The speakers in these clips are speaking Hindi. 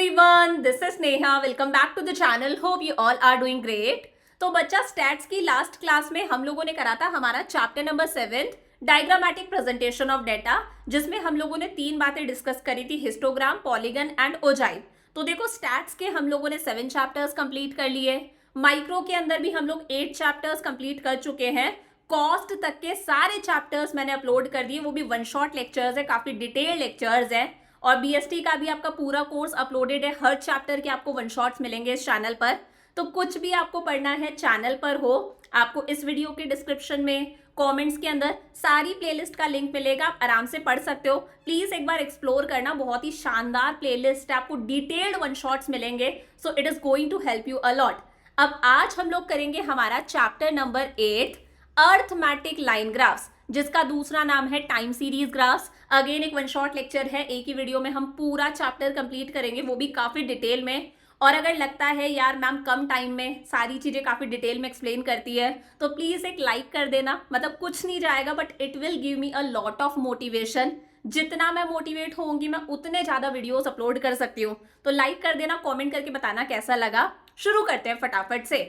everyone, this is Neha. Welcome back to the channel. Hope you all are doing great. तो बच्चा स्टैट्स की लास्ट क्लास में हम लोगों ने करा था हमारा chapter number 7 diagrammatic presentation of data, जिसमें हम लोगों ने 3 बातें डिस्कस करी थी, हिस्टोग्राम, पॉलीगन एंड ओजाइव। तो देखो स्टैट्स के हम लोगों ने 7 चैप्टर्स कंप्लीट कर लिए। माइक्रो के अंदर भी हम लोग 8 चैप्टर्स कंप्लीट कर चुके हैं। कॉस्ट तक के सारे चैप्टर्स मैंने अपलोड कर दिए, वो भी वन शॉट लेक्चर्स है, काफी डिटेल्ड लेक्चर्स है। और बीएसटी का भी आपका पूरा कोर्स अपलोडेड है, हर चैप्टर के आपको वन शॉट्स मिलेंगे इस चैनल पर। तो कुछ भी आपको पढ़ना है चैनल पर हो, आपको इस वीडियो के डिस्क्रिप्शन में कमेंट्स के अंदर सारी प्लेलिस्ट का लिंक मिलेगा, आप आराम से पढ़ सकते हो। प्लीज एक बार एक्सप्लोर करना, बहुत ही शानदार प्लेलिस्ट है, आपको डिटेल्ड वन शॉट्स मिलेंगे। So it is going to help you a lot. अब आज हम लोग करेंगे हमारा chapter number 8 arithmetic line graphs, जिसका दूसरा नाम है टाइम सीरीज ग्राफ्स। अगेन एक वन शॉट लेक्चर है, एक ही वीडियो में हम पूरा चैप्टर कंप्लीट करेंगे, वो भी काफी डिटेल में। और अगर लगता है यार मैम कम टाइम में सारी चीजें काफी डिटेल में एक्सप्लेन करती है, तो प्लीज एक लाइक कर देना। मतलब कुछ नहीं जाएगा, but it will give me a lot of motivation. जितना मैं मोटिवेट होंगी, मैं उतने ज्यादा वीडियोस अपलोड कर सकती हूँ। तो लाइक कर देना, कमेंट करके बताना कैसा लगा। शुरू करते हैं फटाफट से।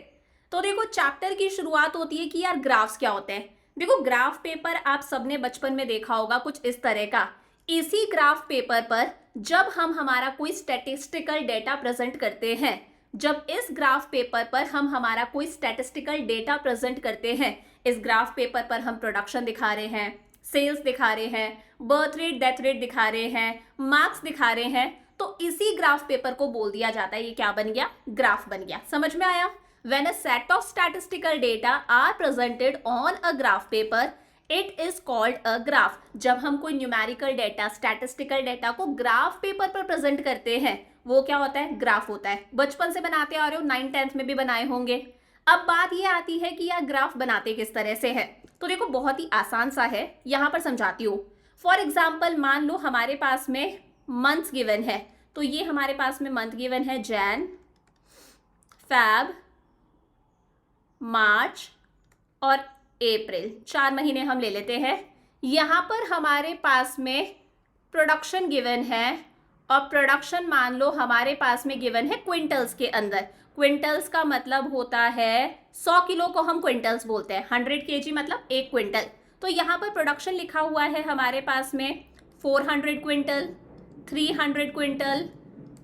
तो देखो चैप्टर की शुरुआत होती है कि यार ग्राफ्स क्या होते हैं। देखो ग्राफ पेपर आप सबने बचपन में देखा होगा कुछ इस तरह का। इसी ग्राफ पेपर पर जब हम हमारा कोई स्टैटिस्टिकल डेटा प्रेजेंट करते हैं, जब इस ग्राफ पेपर पर हम हमारा कोई स्टैटिस्टिकल डेटा प्रेजेंट करते हैं, इस ग्राफ पेपर पर हम प्रोडक्शन दिखा रहे हैं, सेल्स दिखा रहे हैं, बर्थ रेट डेथ रेट दिखा रहे हैं, मार्क्स दिखा रहे हैं, तो इसी ग्राफ पेपर को बोल दिया जाता है ये क्या बन गया, ग्राफ बन गया। समझ में आया? When a set of statistical data are presented on a graph paper, it is called a graph. जब हम कोई न्यूमेरिकल डेटा, स्टैटिस्टिकल डेटा को ग्राफ पेपर पर प्रेजेंट करते हैं, वो क्या होता है, ग्राफ होता है। बचपन से बनाते आ रहे हो, 9th 10th में भी बनाए होंगे। अब बात ये आती है कि यार ग्राफ बनाते किस तरह से है। तो देखो बहुत ही आसान सा है, यहाँ पर समझाती हूँ। फॉर एग्जाम्पल मान लो हमारे पास में मंथ्स गिवन है, तो ये हमारे पास में मंथ गिवन है जैन, फैब, मार्च और अप्रैल, 4 महीने हम ले लेते हैं। यहाँ पर हमारे पास में प्रोडक्शन गिवन है, और प्रोडक्शन मान लो हमारे पास में गिवन है क्विंटल्स के अंदर। क्विंटल्स का मतलब होता है 100 किलो को हम क्विंटल्स बोलते हैं, 100 kg मतलब 1 क्विंटल। तो यहाँ पर प्रोडक्शन लिखा हुआ है हमारे पास में 400 क्विंटल, 300 क्विंटल,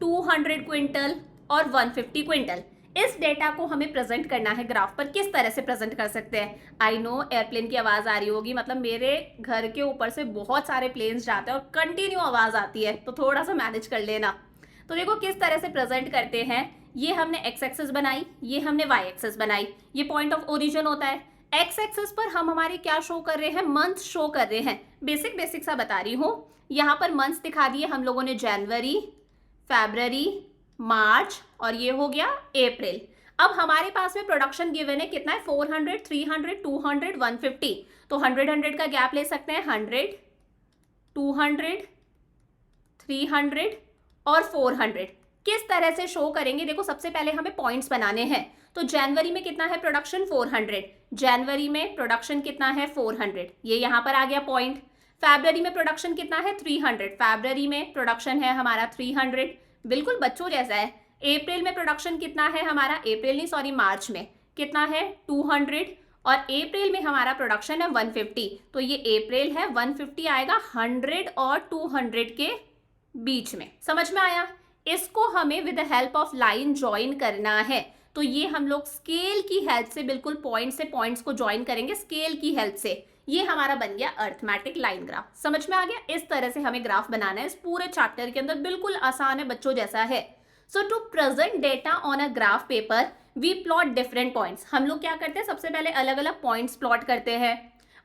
200 क्विंटल और 150 क्विंटल। इस डेटा को हमें प्रेजेंट करना है ग्राफ पर। किस तरह से प्रेजेंट कर सकते हैं? आई नो एयरप्लेन की आवाज़ आ रही होगी, मतलब मेरे घर के ऊपर से बहुत सारे प्लेन्स जाते हैं और कंटिन्यू आवाज़ आती है, तो थोड़ा सा मैनेज कर लेना। तो देखो किस तरह से प्रेजेंट करते हैं। ये हमने एक्स एक्सिस बनाई, ये हमने वाई एक्सिस बनाई, ये पॉइंट ऑफ ओरिजिन होता है। एक्स एक्सिस पर हम हमारे क्या शो कर रहे हैं, मंथ शो कर रहे हैं। बेसिक सा बता रही हूँ। यहाँ पर मंथ्स दिखा दिए हम लोगों ने, जनवरी, फरवरी, मार्च और ये हो गया अप्रैल। अब हमारे पास में प्रोडक्शन गिवन है कितना है, 400, 300, 200, 150। तो 100 का गैप ले सकते हैं, 100, 200, 300 और 400। किस तरह से शो करेंगे? देखो सबसे पहले हमें पॉइंट्स बनाने हैं। तो जनवरी में कितना है प्रोडक्शन, 400। जनवरी में प्रोडक्शन कितना है, 400, ये यहाँ पर आ गया पॉइंट। फरवरी में प्रोडक्शन कितना है, 300। फरवरी में प्रोडक्शन है हमारा 300, बिल्कुल बच्चों जैसा है। अप्रैल में प्रोडक्शन कितना है हमारा, अप्रैल नहीं सॉरी मार्च में कितना है, 200 और अप्रैल में हमारा प्रोडक्शन है 150। तो ये अप्रैल है, 150 आएगा 100 और 200 के बीच में। समझ में आया? इसको हमें with the help of line join करना है। तो ये हम लोग स्केल की हेल्प से, बिल्कुल पॉइंट से पॉइंट्स को ज्वाइन करेंगे स्केल की हेल्प से। ये हमारा बन गया अर्थमेटिक लाइन ग्राफ। समझ में आ गया? इस तरह से हमें ग्राफ बनाना है इस पूरे चैप्टर के अंदर, बिल्कुल आसान है, बच्चों जैसा है। So to present data on a graph paper we plot different points. हम लोग क्या करते हैं, सबसे पहले अलग अलग पॉइंट्स प्लॉट करते हैं।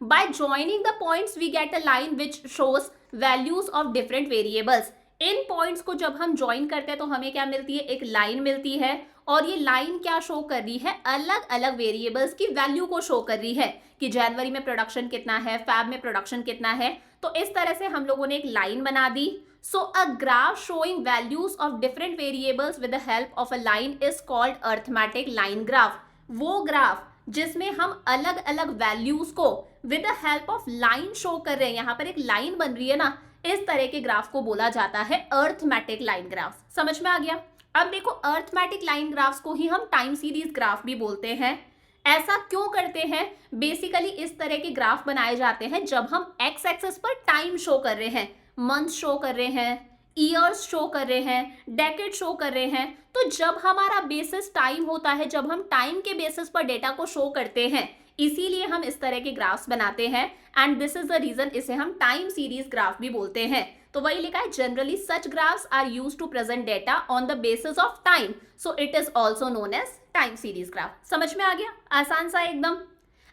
By joining the points we get a line which shows values of different variables. इन पॉइंट्स को जब हम ज्वाइन करते हैं तो हमें क्या मिलती है, एक लाइन मिलती है। और ये लाइन क्या शो कर रही है, अलग अलग वेरिएबल्स की वैल्यू को शो कर रही है कि जनवरी में प्रोडक्शन कितना है, फैब में प्रोडक्शन कितना है। तो इस तरह से हम लोगों ने एक लाइन बना दी। So a graph showing values of different variables with the help of a line is called arithmetic line graph. वो ग्राफ जिसमें हम अलग अलग वैल्यूज को with the help of line show कर रहे हैं। यहाँ पर एक लाइन बन रही है ना, इस तरह के ग्राफ को बोला जाता है अर्थमेटिक लाइन ग्राफ। समझ में आ गया? अब देखो, अर्थमेटिक लाइन ग्राफ्स को ही हम टाइम सीरीज ग्राफ भी बोलते हैं। ऐसा क्यों करते हैं? बेसिकली इस तरह के ग्राफ बनाए जाते हैं जब हम एक्स एक्सिस पर टाइम शो कर रहे हैं, मंथ शो कर रहे हैं, ईयर्स शो कर रहे हैं, डेकेड शो कर रहे हैं। तो जब हमारा बेसिस टाइम होता है, जब हम टाइम के बेसिस पर डेटा को शो करते हैं, इसीलिए हम इस तरह के ग्राफ्स बनाते हैं and this is the reason इसे हम टाइम सीरीज ग्राफ भी बोलते हैं। तो वही लिखा है, generally such graphs are used to present data on the basis of time, so it is also known as time series graph. समझ में आ गया? आसान सा एकदम।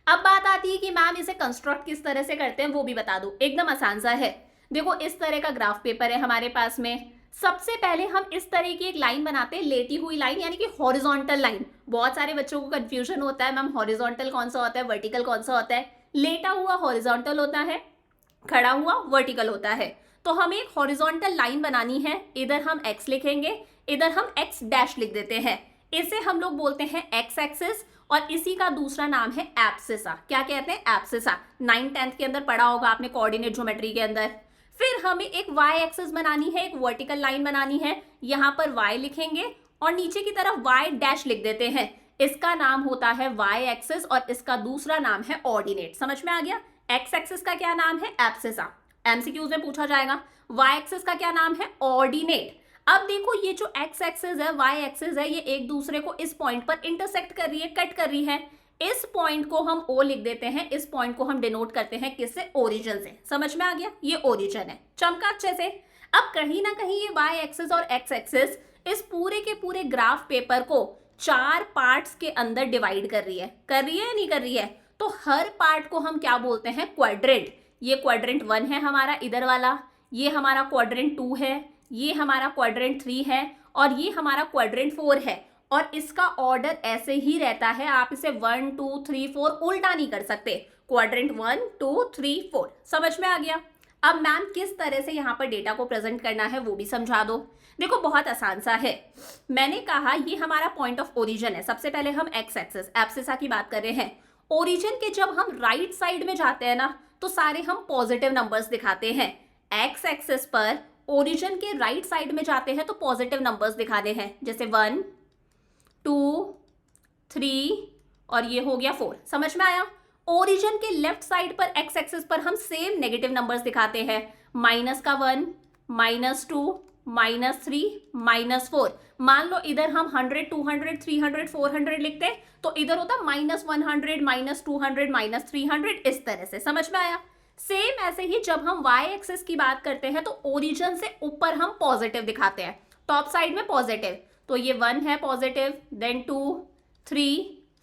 अब बात आती है कि मैम इसे कंस्ट्रक्ट किस तरह से करते हैं, वो भी बता दो। एकदम आसान सा है। देखो, इस तरह का ग्राफ पेपर है हमारे पास में। सबसे पहले हम इस तरह की एक लाइन बनाते हैं, लेटी हुई लाइन, यानी कि हॉरिजॉन्टल लाइन। बहुत सारे बच्चों को कंफ्यूजन होता है, मैम हॉरिजॉन्टल कौन सा होता है, वर्टिकल कौन सा होता है। लेटा हुआ हॉरिजॉन्टल होता है, खड़ा हुआ वर्टिकल होता है। तो हमें एक हॉरिजॉन्टल लाइन बनानी है। इधर हम x लिखेंगे, इधर हम x डैश लिख देते हैं। इसे हम लोग बोलते हैं एक्स एक्सिस और इसी का दूसरा नाम है एब्सिसा। क्या कहते हैं? एब्सिसा। 9th-10th के अंदर पढ़ा होगा आपने कोऑर्डिनेट ज्योमेट्री के अंदर। फिर हमें एक y एक्सिस बनानी है, एक वर्टिकल लाइन बनानी है। यहाँ पर y लिखेंगे और नीचे की तरफ y डैश लिख देते हैं। इसका नाम होता है y एक्सिस और इसका दूसरा नाम है ऑर्डिनेट। समझ में आ गया? x एक्सिस का क्या नाम है? एब्सिसा। एमसीक्यूज में पूछा जाएगा। y एक्सिस का क्या नाम है? ऑर्डिनेट। अब देखो, ये जो x एक्सिस है, y एक्सिस है, ये एक दूसरे को इस पॉइंट पर इंटरसेक्ट कर रही है, कट कर रही है। इस पॉइंट को हम O लिख देते हैं, इस पॉइंट को हम डिनोट करते हैं किससे? ओरिजिन से। समझ में आ गया? ये ओरिजिन है। चमका अच्छे से। अब कहीं ना कहीं ये y एक्सिस और x एक्सिस इस पूरे के पूरे ग्राफ पेपर को 4 पार्ट्स के अंदर डिवाइड कर रही है या नहीं कर रही है? तो हर पार्ट को हम क्या बोलते हैं? क्वाड्रेंट। ये क्वाड्रेंट 1 है हमारा, इधर वाला। ये हमारा क्वाड्रेंट 2 है, ये हमारा क्वाड्रेंट 3 है और ये हमारा क्वाड्रेंट 4 है। और इसका ऑर्डर ऐसे ही रहता है, आप इसे 1 2 3 4 उल्टा नहीं कर सकते। क्वाड्रेंट 1 2 3 4। समझ में आ गया? अब मैम किस तरह से यहाँ पर डेटा को प्रेजेंट करना है वो भी समझा दो। देखो, बहुत आसान सा है। मैंने कहा ये हमारा पॉइंट ऑफ ओरिजिन है। सबसे पहले हम एक्स एक्सिस एब्सिसा की बात कर रहे हैं। ओरिजिन के जब हम राइट साइड में जाते हैं ना, तो सारे हम पॉजिटिव नंबर्स दिखाते हैं। एक्स एक्सिस पर ओरिजिन के राइट साइड में जाते हैं तो पॉजिटिव नंबर्स दिखाने हैं, जैसे 1 2 3 और ये हो गया 4। समझ में आया? ओरिजिन के लेफ्ट साइड पर एक्स एक्सिस पर हम सेम नेगेटिव नंबर्स दिखाते हैं, -1 -2 -3 -4। मान लो इधर हम 100 200 300 400 लिखते हैं, तो इधर होता -100 -200 -300, इस तरह से। समझ में आया? सेम ऐसे ही जब हम y एक्सिस की बात करते हैं तो ओरिजिन से ऊपर हम पॉजिटिव दिखाते हैं, टॉप साइड में पॉजिटिव। तो ये 1 है पॉजिटिव, देन 2 3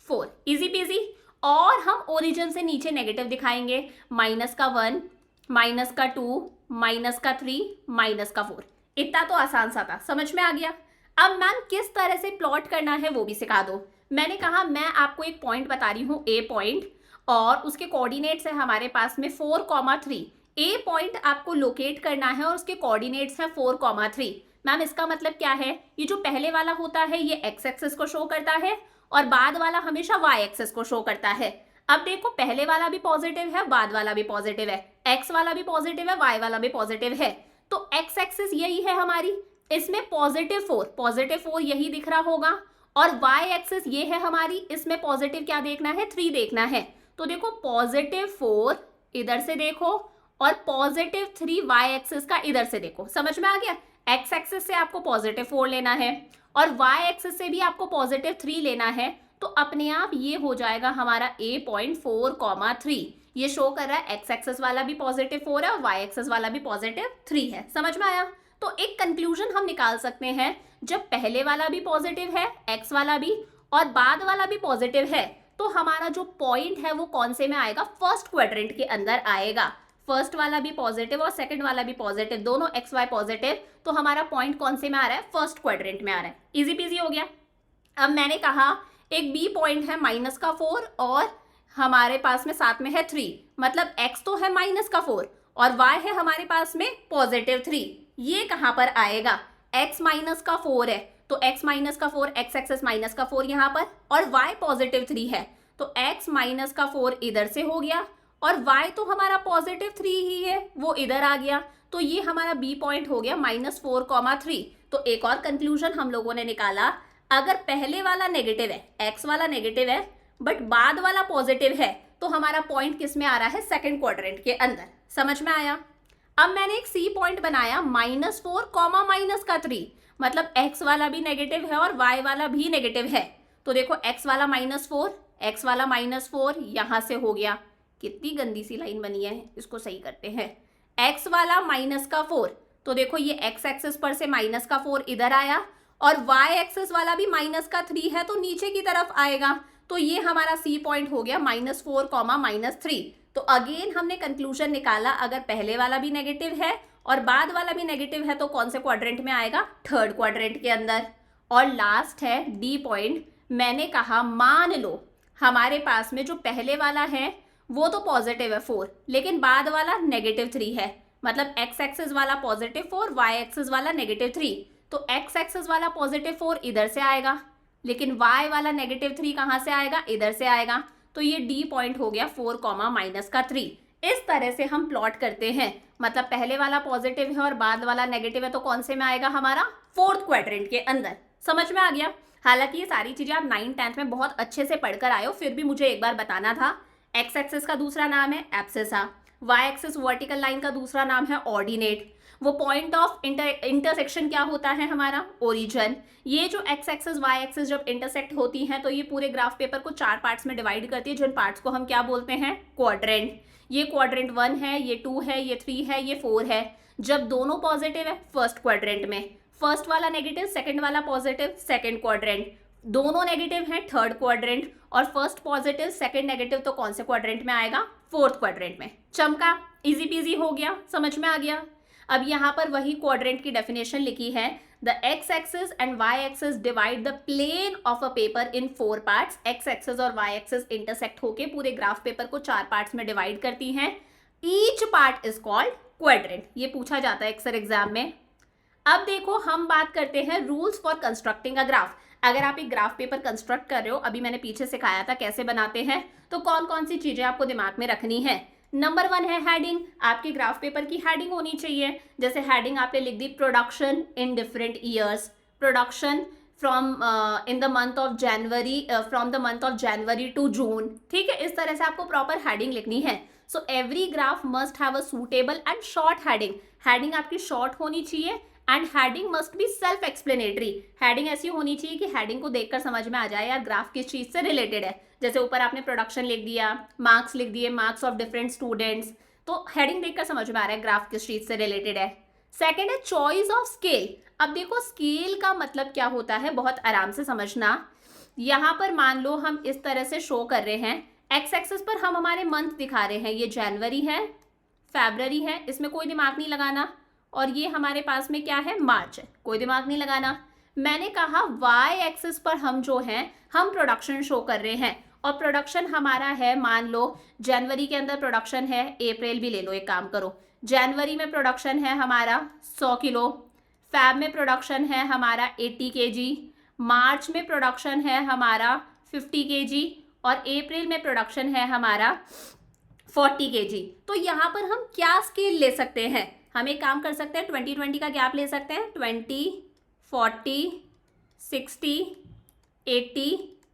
4, इजी पीजी। और हम ओरिजिन से नीचे नेगेटिव दिखाएंगे, -1 -2 -3 -4। इतना तो आसान सा था। समझ में आ गया? अब मैम किस तरह से प्लॉट करना है वो भी सिखा दो। मैंने कहा मैं आपको एक पॉइंट बता रही हूँ, ए पॉइंट, और उसके कोऑर्डिनेट्स है हमारे पास में 4,3। ए पॉइंट आपको लोकेट करना है और उसके कोऑर्डिनेट्स हैं 4,3। मैम इसका मतलब क्या है? ये जो पहले वाला होता है ये एक्स एक्सिस को शो करता है और बाद वाला हमेशा वाई एक्सिस को शो करता है। अब देखो, पहले वाला भी पॉजिटिव है, बाद वाला भी पॉजिटिव है, एक्स वाला भी पॉजिटिव है, वाई वाला भी पॉजिटिव है। तो एक्स एक्सिस यही है हमारी, इसमें +4 यही दिख रहा होगा। और वाई एक्सिस ये है हमारी, इसमें पॉजिटिव क्या देखना है? 3 देखना है। तो देखो, +4 इधर से देखो और +3 वाई एक्सिस का इधर से देखो। समझ में आ गया? एक्स एक्सिस से आपको +4 लेना है और वाई एक्सिस से भी आपको +3 लेना है। तो अपने आप ये हो जाएगा हमारा ए पॉइंट 4,3। ये शो कर रहा है एक्स एक्सिस वाला भी +4 है और वाई एक्सिस वाला भी +3 है। समझ में आया? तो एक कंक्लूजन हम निकाल सकते हैं, जब पहले वाला भी पॉजिटिव है, एक्स वाला भी, और बाद वाला भी पॉजिटिव है, तो हमारा जो पॉइंट है वो कौन से में आएगा? फर्स्ट क्वाड्रेंट के अंदर आएगा। फर्स्ट वाला भी पॉजिटिव और सेकंड वाला भी पॉजिटिव, दोनों एक्स वाई पॉजिटिव, तो हमारा पॉइंट कौन से में आ रहा है? फर्स्ट क्वाड्रेंट में आ रहा है। इजी पीजी हो गया। अब मैंने कहा एक बी पॉइंट है -4 और हमारे पास में साथ में है 3, मतलब x तो है -4 और y है हमारे पास में +3। ये कहाँ पर आएगा? x -4 है तो x -4, x एक्सिस -4 यहाँ पर, और y +3 है तो x -4 इधर से हो गया और y तो हमारा +3 ही है, वो इधर आ गया, तो ये हमारा बी पॉइंट हो गया -4,3। तो एक और कंक्लूजन हम लोगों ने निकाला, अगर पहले वाला नेगेटिव है, x वाला नेगेटिव है बट बाद वाला पॉजिटिव है, तो हमारा पॉइंट किस में आ रहा है, सेकंड क्वाड्रेंट के अंदर। समझ में आया? अब मैंने एक सी पॉइंट बनाया -4, -3, मतलब x वाला भी नेगेटिव है और y वाला भी नेगेटिव है। तो देखो x वाला -4, x वाला -4 यहां से हो गया, कितनी गंदी सी लाइन बनी है, इसको सही करते हैं। x वाला -4, तो देखो ये x एक्सिस पर से -4 इधर आया, और y एक्सिस वाला भी -3 है तो नीचे की तरफ आएगा, तो ये हमारा सी पॉइंट हो गया -4, -3। तो अगेन हमने कंक्लूजन निकाला, अगर पहले वाला भी नेगेटिव है और बाद वाला भी नेगेटिव है तो कौन से क्वाड्रेंट में आएगा, थर्ड क्वाड्रेंट के अंदर। और लास्ट है डी पॉइंट, मैंने कहा मान लो हमारे पास में जो पहले वाला है वो तो पॉजिटिव है 4, लेकिन बाद वाला -3 है, मतलब x एक्सिस वाला +4, y एक्सिस वाला -3, तो x एक्सिस वाला +4 इधर से आएगा, लेकिन y वाला -3 कहाँ से आएगा, इधर से आएगा, तो ये डी पॉइंट हो गया 4, -3। इस तरह से हम प्लॉट करते हैं, मतलब पहले वाला पॉजिटिव है और बाद वाला नेगेटिव है तो कौन से में आएगा, हमारा फोर्थ क्वाड्रेंट के अंदर। समझ में आ गया? हालांकि ये सारी चीजें आप 9th 10th में बहुत अच्छे से पढ़कर आए हो, फिर भी मुझे एक बार बताना था। एक्स एक्सिस का दूसरा नाम है abscissa, Y axis vertical line का दूसरा नाम है ऑर्डिनेट, वो पॉइंट ऑफ इंटरसेक्शन क्या होता है, हमारा ओरिजिन। ये जो एक्स एक्सिस वाई एक्सिस जब इंटरसेक्ट होती हैं तो ये पूरे ग्राफ पेपर को 4 पार्ट्स में डिवाइड करती है, जिन पार्ट्स को हम क्या बोलते हैं, क्वाड्रेंट। ये क्वाड्रेंट 1 है, ये 2 है, ये 3 है, ये 4 है। जब दोनों पॉजिटिव है फर्स्ट क्वाड्रेंट में, फर्स्ट वाला नेगेटिव सेकंड वाला पॉजिटिव सेकंड क्वाड्रेंट, दोनों नेगेटिव हैं थर्ड क्वाड्रेंट, और फर्स्ट पॉजिटिव सेकंड नेगेटिव तो कौन से क्वाड्रेंट में आएगा, फोर्थ क्वाड्रेंट में। चमका, इजी पीजी हो गया, समझ में आ गया। अब यहाँ पर वही क्वाड्रेंट की डेफिनेशन लिखी है, the X axis and Y axis divide the plane of a paper in 4 parts. X axis और वाई एक्सिस इंटरसेक्ट होके पूरे ग्राफ पेपर को 4 पार्ट्स में डिवाइड करती हैं। Each part is called quadrant, ये पूछा जाता है अक्सर एग्जाम में। अब देखो हम बात करते हैं rules for constructing a graph. अगर आप एक ग्राफ पेपर कंस्ट्रक्ट कर रहे हो, अभी मैंने पीछे सिखाया था कैसे बनाते हैं, तो कौन कौन सी चीजें आपको दिमाग में रखनी है। नंबर 1 है हेडिंग, आपके ग्राफ पेपर की हेडिंग होनी चाहिए। जैसे हेडिंग आपने लिख दी production in different years, production from in the month of January, from the month of January to June, ठीक है। इस तरह से आपको प्रॉपर हेडिंग लिखनी है। So every graph must have a suitable and short heading. Heading आपकी शॉर्ट होनी चाहिए and heading must be self explanatory. Heading ऐसी होनी चाहिए कि हेडिंग को देखकर समझ में आ जाए यार ग्राफ किस चीज से रिलेटेड है। जैसे ऊपर आपने प्रोडक्शन लिख दिया, मार्क्स लिख दिए, मार्क्स ऑफ डिफरेंट स्टूडेंट्स, तो हेडिंग देखकर समझ में आ रहा है ग्राफ किस चीज से रिलेटेड है। सेकेंड है चॉइस ऑफ स्केल। अब देखो स्केल का मतलब क्या होता है, बहुत आराम से समझना। यहाँ पर मान लो हम इस तरह से शो कर रहे हैं, एक्स एक्सिस पर हम हमारे मंथ दिखा रहे हैं, ये जनवरी है, फरवरी है, इसमें कोई दिमाग नहीं लगाना, और ये हमारे पास में क्या है, मार्च है, कोई दिमाग नहीं लगाना। मैंने कहा वाई एक्सिस पर हम जो हैं हम प्रोडक्शन शो कर रहे हैं, और प्रोडक्शन हमारा है, मान लो जनवरी के अंदर प्रोडक्शन है, अप्रैल भी ले लो, एक काम करो, जनवरी में प्रोडक्शन है हमारा 100 किलो, फैब में प्रोडक्शन है हमारा 80 kg, मार्च में प्रोडक्शन है हमारा 50 kg, और अप्रैल में प्रोडक्शन है हमारा 40 kg। तो यहाँ पर हम क्या स्केल ले सकते हैं, हम एक काम कर सकते हैं, 20-20 का गैप ले सकते हैं, 20, 40, 60, 80,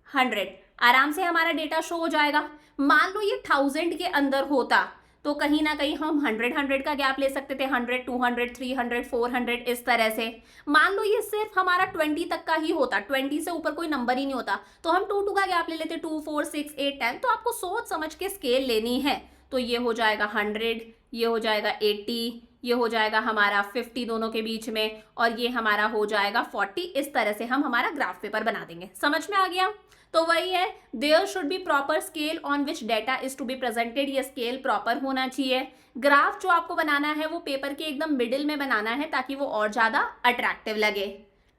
100, आराम से हमारा डेटा शो हो जाएगा। मान लो ये 1000 के अंदर होता तो कहीं ना कहीं हम 100 का गैप ले सकते थे, 100, 200, 300, 400, इस तरह से। मान लो ये सिर्फ हमारा 20 तक का ही होता, 20 से ऊपर कोई नंबर ही नहीं होता, तो हम 2 का गैप ले लेते, 2, 4, 6, 8, 10। तो आपको सोच समझ के स्केल लेनी है। तो ये हो जाएगा 100, ये हो जाएगा 80, ये हो जाएगा हमारा 50 दोनों के बीच में, और ये हमारा हो जाएगा 40। इस तरह से हम हमारा ग्राफ पेपर बना देंगे। समझ में आ गया? तो वही है, there should be proper scale on which data is to be presented. ये स्केल प्रॉपर होना चाहिए। ग्राफ जो आपको बनाना है वो पेपर के एकदम मिडिल में बनाना है ताकि वो और ज्यादा अट्रैक्टिव लगे।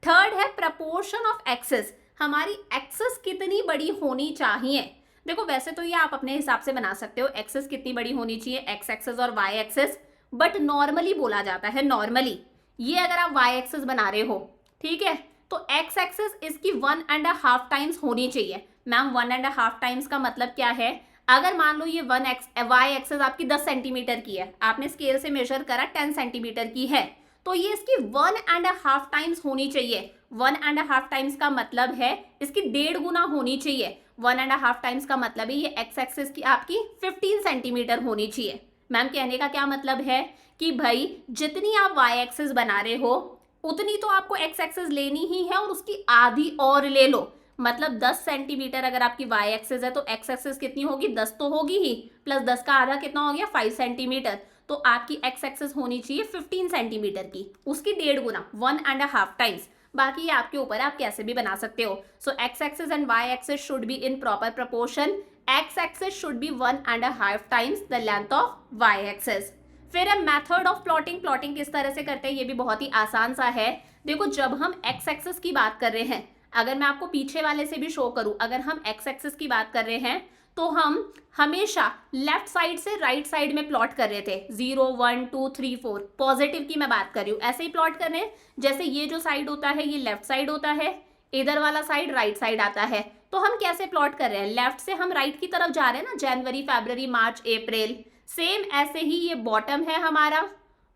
थर्ड है प्रपोर्शन ऑफ एक्सिस। हमारी एक्सिस कितनी बड़ी होनी चाहिए। देखो वैसे तो ये आप अपने हिसाब से बना सकते हो, एक्सिस कितनी बड़ी होनी चाहिए, एक्स एक्सिस और वाई एक्सिस, बट नॉर्मली बोला जाता है, नॉर्मली ये अगर आप वाई एक्सिस बना रहे हो, ठीक है, तो एक्स एक्सिस इसकी 1.5 टाइम्स होनी चाहिए। मैम 1.5 टाइम्स का मतलब क्या है, अगर मान लो ये वाई एक्सेस आपकी 10 सेंटीमीटर की है, आपने स्केल से मेजर करा 10 सेंटीमीटर की है, तो ये इसकी 1.5 टाइम्स होनी चाहिए। 1.5 टाइम्स का मतलब है इसकी 1.5 गुना होनी चाहिए। 1.5 टाइम्स का मतलब है ये एक्स एक्सिस की आपकी 15 सेंटीमीटर होनी चाहिए। मैम कहने का क्या मतलब है कि भाई जितनी आप वाई एक्सिस बना रहे हो उतनी तो आपको एक्स एक्सिस लेनी ही है और उसकी आधी और ले लो। मतलब 10 सेंटीमीटर अगर आपकी वाई एक्सिस है तो एक्स एक्सिस कितनी होगी, 10 तो होगी ही, प्लस 10 का आधा कितना हो गया, 5 सेंटीमीटर। तो आपकी एक्स एक्सिस होनी चाहिए 15 सेंटीमीटर की, उसकी 1.5 गुना, 1.5 टाइम्स। बाकी ये आपके ऊपर है, आप कैसे भी बना सकते हो। So X axis and Y axis should be in proper proportion. X axis should be 1.5 times the length of Y axis. फिर है मेथड ऑफ प्लॉटिंग। प्लॉटिंग किस तरह से करते हैं, ये भी बहुत ही आसान सा है। देखो जब हम एक्स एक्सिस की बात कर रहे हैं, अगर मैं आपको पीछे वाले से भी शो करूं, अगर हम एक्स एक्सिस की बात कर रहे हैं तो हम हमेशा लेफ्ट साइड से राइट साइड में प्लॉट कर रहे थे। 0 1 2 3 4 पॉजिटिव की मैं बात कर रही हूँ, ऐसे ही प्लॉट कर रहे हैं। जैसे ये जो साइड होता है ये लेफ्ट साइड होता है, इधर वाला साइड राइट साइड आता है। तो हम कैसे प्लॉट कर रहे हैं, लेफ्ट से हम राइट की तरफ जा रहे हैं ना, जनवरी फरवरी मार्च अप्रैल। सेम ऐसे ही ये बॉटम है हमारा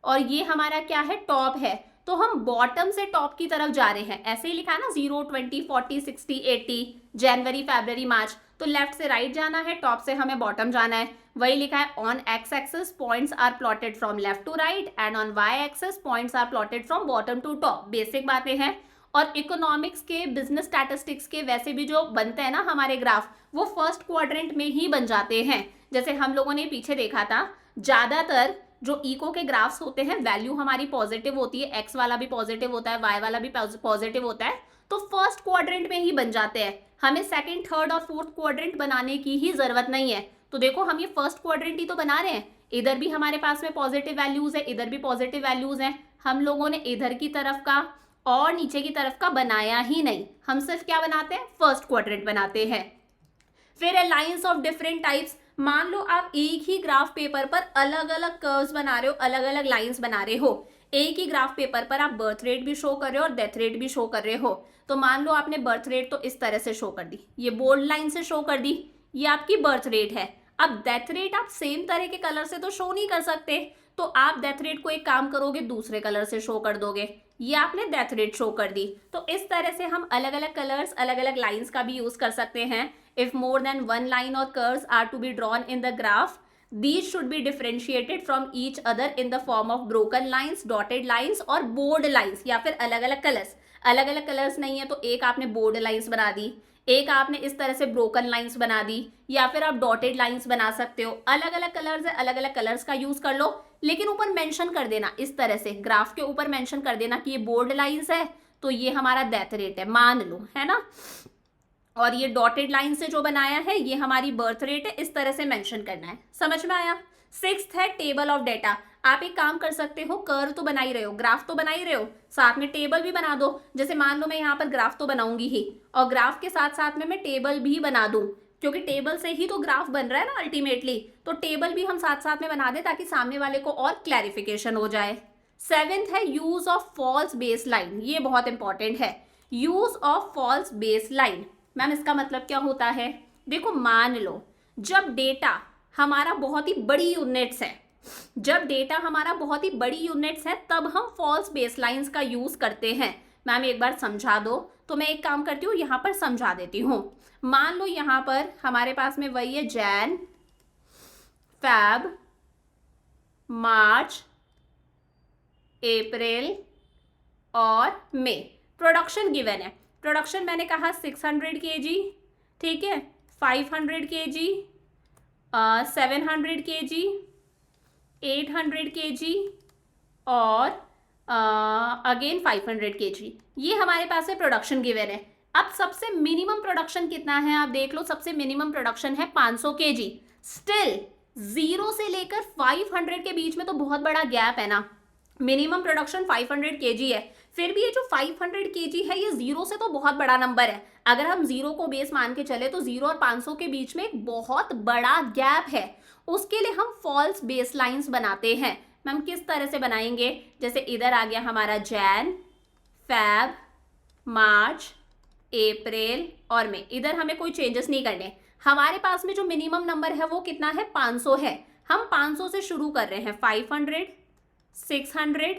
और ये हमारा क्या है, टॉप है। तो हम बॉटम से टॉप की तरफ जा रहे हैं, ऐसे ही लिखा है ना, 0 20 40 60 80 जनवरी फरवरी मार्च। तो लेफ्ट से राइट जाना है, टॉप से हमें बॉटम जाना है। वही लिखा है on X axis points are plotted from left to right and on Y axis points are plotted from bottom to top. Basic बातें हैं। और इकोनॉमिक्स के, बिजनेस स्टैटिस्टिक्स के वैसे भी जो बनते हैं ना हमारे ग्राफ, वो फर्स्ट क्वाड्रेंट में ही बन जाते हैं। जैसे हम लोगों ने पीछे देखा था, ज्यादातर जो इको के ग्राफ्स होते हैं वैल्यू हमारी पॉजिटिव होती है, एक्स वाला भी पॉजिटिव होता है, वाई वाला भी पॉजिटिव होता है, तो फर्स्ट क्वाड्रेंट में ही बन जाते हैं। हमें सेकंड, थर्ड और फोर्थ क्वाड्रेंट बनाने की ही जरूरत नहीं है। तो देखो हम ये फर्स्ट क्वाड्रेंट ही तो बना रहे हैं, इधर भी हमारे पास में पॉजिटिव वैल्यूज है, इधर भी पॉजिटिव वैल्यूज हैं। हम लोगों ने इधर की तरफ का और नीचे की तरफ का बनाया ही नहीं, हम सिर्फ क्या बनाते हैं, फर्स्ट क्वाड्रेंट बनाते हैं। फिर है लाइंस ऑफ डिफरेंट टाइप्स। मान लो आप एक ही ग्राफ पेपर पर अलग अलग कर्व्स बना रहे हो, अलग अलग लाइंस बना रहे हो। एक ही ग्राफ पेपर पर आप बर्थ रेट भी शो कर रहे हो और डेथ रेट भी शो कर रहे हो। तो मान लो आपने बर्थ रेट तो इस तरह से शो कर दी, ये बोल्ड लाइन से शो कर दी, ये आपकी बर्थ रेट है। अब डेथ रेट आप सेम तरह के कलर से तो शो नहीं कर सकते, तो आप डेथ रेट को एक काम करोगे, दूसरे कलर से शो कर दोगे। ये आपने डेथ रेट शो कर दी। तो इस तरह से हम अलग अलग कलर्स, अलग अलग लाइंस का भी यूज कर सकते हैं। If more than one line or curves are to be drawn in the graph, these should be differentiated from each other in the form of broken lines, dotted lines और bold lines, या फिर अलग अलग कलर्स। अलग अलग कलर्स नहीं है तो एक आपने बोर्ड लाइंस बना दी, एक आपने इस तरह से ब्रोकन लाइंस बना दी, या फिर आप डॉटेड लाइंस बना सकते हो। अलग अलग कलर्स है, अलग अलग कलर्स का यूज कर लो, लेकिन ऊपर मेंशन कर देना, इस तरह से ग्राफ के ऊपर मेंशन कर देना कि ये बोर्ड लाइंस है तो ये हमारा डेथ रेट है, मान लो, है ना। और ये डॉटेड लाइन से जो बनाया है ये हमारी बर्थ रेट है, इस तरह से मेंशन करना है। समझ में आया। सिक्स्थ है टेबल ऑफ डेटा। आप एक काम कर सकते हो, कर्व तो बना ही रहे हो, ग्राफ तो बना ही रहे हो, साथ में टेबल भी बना दो। जैसे मान लो मैं यहाँ पर ग्राफ तो बनाऊंगी ही और ग्राफ के साथ साथ में मैं टेबल भी बना दूं, क्योंकि टेबल से ही तो ग्राफ बन रहा है ना अल्टीमेटली। तो टेबल भी हम साथ साथ में बना दें ताकि सामने वाले को और क्लैरिफिकेशन हो जाए। सेवेंथ है use of false base line. ये बहुत इंपॉर्टेंट है, use of false base line. Ma'am इसका मतलब क्या होता है, देखो मान लो जब डेटा हमारा बहुत ही बड़ी यूनिट्स है, जब डेटा हमारा बहुत ही बड़ी यूनिट्स है तब हम फॉल्स बेसलाइंस का यूज करते हैं। मैम एक बार समझा दो, तो मैं एक काम करती हूँ यहाँ पर समझा देती हूँ। मान लो यहाँ पर हमारे पास में वही है जैन, फैब, मार्च, अप्रैल और मई। प्रोडक्शन गिवन है, प्रोडक्शन मैंने कहा 600 kg, ठीक है, 500 kg, 700 kg, 800 kg और अगेन 500 kg। ये हमारे पास है प्रोडक्शन गिवन है। अब सबसे मिनिमम प्रोडक्शन कितना है आप देख लो, सबसे मिनिमम प्रोडक्शन है 500 kg। स्टिल 0 से लेकर 500 के बीच में तो बहुत बड़ा गैप है ना। मिनिमम प्रोडक्शन 500 kg है, फिर भी ये जो 500 kg है ये 0 से तो बहुत बड़ा नंबर है। अगर हम 0 को बेस मान के चले तो 0 और 500 के बीच में एक बहुत बड़ा गैप है। उसके लिए हम फॉल्स बेस लाइन्स बनाते हैं। मैम किस तरह से बनाएंगे, जैसे इधर आ गया हमारा जैन, फैब, मार्च, अप्रैल और मई। इधर हमें कोई चेंजेस नहीं करने, हमारे पास में जो मिनिमम नंबर है वो कितना है, 500 है। हम 500 से शुरू कर रहे हैं, 500, 600,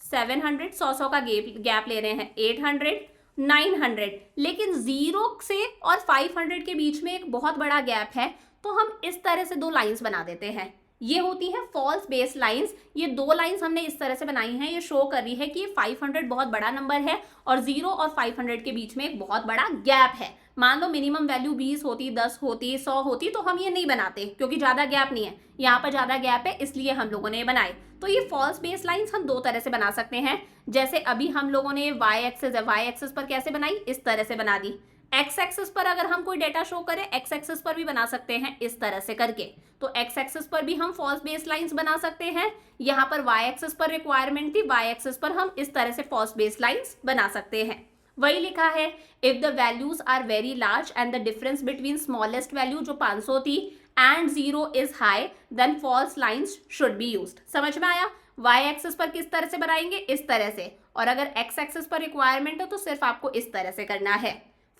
700, 100 का गैप ले रहे हैं, 800, 900, लेकिन 0 से और 500 के बीच में एक बहुत बड़ा गैप है, तो हम इस तरह से दो लाइंस बना देते हैं। ये होती है फॉल्स बेस लाइंस। ये दो लाइंस हमने इस तरह से बनाई हैं, ये शो कर रही है कि 500 बहुत बड़ा नंबर है और 0 और 500 के बीच में एक बहुत बड़ा गैप है। मान लो मिनिमम वैल्यू 20 होती, 10 होती, 100 होती, तो हम ये नहीं बनाते क्योंकि ज़्यादा गैप नहीं है। यहाँ पर ज़्यादा गैप है, इसलिए हम लोगों ने ये बनाए। तो ये फॉल्स बेस लाइंस हम दो तरह से बना सकते हैं। जैसे अभी हम लोगों ने वाई एक्सिस है, वाई एक्सिस पर कैसे बनाई, इस तरह से बना दी। एक्स एक्सिस पर अगर हम कोई डेटा शो करें, एक्स एक्सिस पर भी बना सकते हैं इस तरह से करके। तो एक्स एक्सिस पर भी हम फॉल्स बेस लाइंस बना सकते हैं। यहाँ पर वाई एक्सिस पर रिक्वायरमेंट थी, वाई एक्सिस पर हम इस तरह से फॉल्स बेस लाइंस बना सकते हैं। वही लिखा है, if the values are very large and the difference between smallest value जो 500 थी and 0 is high, then false lines should be used. समझ में आया? वाई एक्सिस पर किस तरह से बनाएंगे, इस तरह से, और अगर एक्स एक्सिस पर रिक्वायरमेंट हो तो सिर्फ आपको इस तरह से करना है।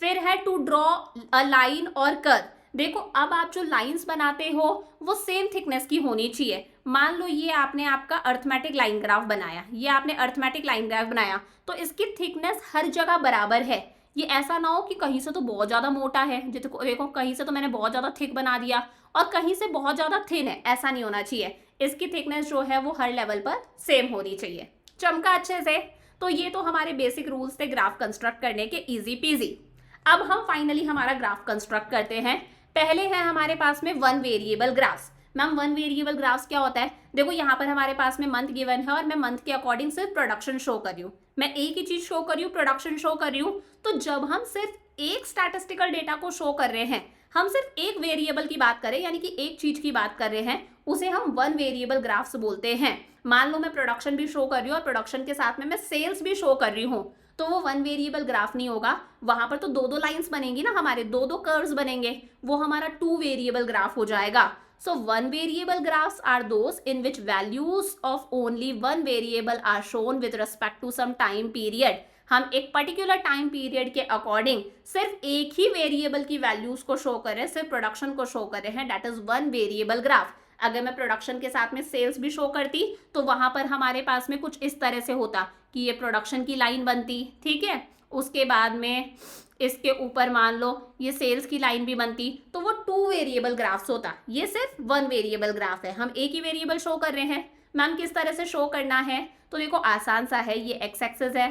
फिर है टू ड्रॉ अ लाइन और कर्व। देखो अब आप जो लाइंस बनाते हो वो सेम थिकनेस की होनी चाहिए। मान लो ये आपने आपका अर्थमेटिक लाइन ग्राफ बनाया, ये आपने अर्थमेटिक लाइन ग्राफ बनाया, तो इसकी थिकनेस हर जगह बराबर है। ये ऐसा ना हो कि कहीं से तो बहुत ज़्यादा मोटा है, देखो कहीं से तो मैंने बहुत ज़्यादा थिक बना दिया और कहीं से बहुत ज़्यादा थिन है, ऐसा नहीं होना चाहिए। इसकी थिकनेस जो है वो हर लेवल पर सेम होनी चाहिए। चमका अच्छे से। तो ये तो हमारे बेसिक रूल्स थे ग्राफ कंस्ट्रक्ट करने के, इजी पीजी। अब हम फाइनली हमारा ग्राफ कंस्ट्रक्ट करते हैं। पहले है हमारे पास में one variable graphs. Ma'am one variable graphs क्या होता है? देखो यहाँ पर हमारे पास में मंथ गिवन है और मैं मंथ के अकॉर्डिंग सिर्फ प्रोडक्शन शो कर रही हूँ। मैं एक ही चीज शो कर रही हूँ, प्रोडक्शन शो कर रही हूँ। तो जब हम सिर्फ एक स्टैटिस्टिकल डेटा को शो कर रहे हैं, हम सिर्फ एक वेरिएबल की बात करें, यानी कि एक चीज की बात कर रहे हैं, उसे हम वन वेरिएबल ग्राफ्स बोलते हैं। मान लो मैं प्रोडक्शन भी शो कर रही हूँ और प्रोडक्शन के साथ में मैं सेल्स भी शो कर रही हूँ, तो वो वन वेरिएबल ग्राफ नहीं होगा। वहां पर तो दो दो लाइंस बनेंगी ना, हमारे दो दो कर्व्स बनेंगे, वो हमारा टू वेरिएबल ग्राफ हो जाएगा। So one variable graphs are those in which values of only one variable are shown with respect to some time period. हम एक पर्टिकुलर टाइम पीरियड के अकॉर्डिंग सिर्फ एक ही वेरिएबल की वैल्यूज को शो कर रहे हैं, सिर्फ प्रोडक्शन को शो कर रहे हैं, that is one variable graph. अगर मैं प्रोडक्शन के साथ में सेल्स भी शो करती तो वहां पर हमारे पास में कुछ इस तरह से होता कि ये प्रोडक्शन की लाइन बनती, ठीक है, उसके बाद में इसके ऊपर मान लो ये सेल्स की लाइन भी बनती, तो वो टू वेरिएबल ग्राफ्स होता। ये सिर्फ वन वेरिएबल ग्राफ है, हम एक ही वेरिएबल शो कर रहे हैं। मैम किस तरह से शो करना है? तो देखो आसान सा है, ये एक्स एक्सिस है,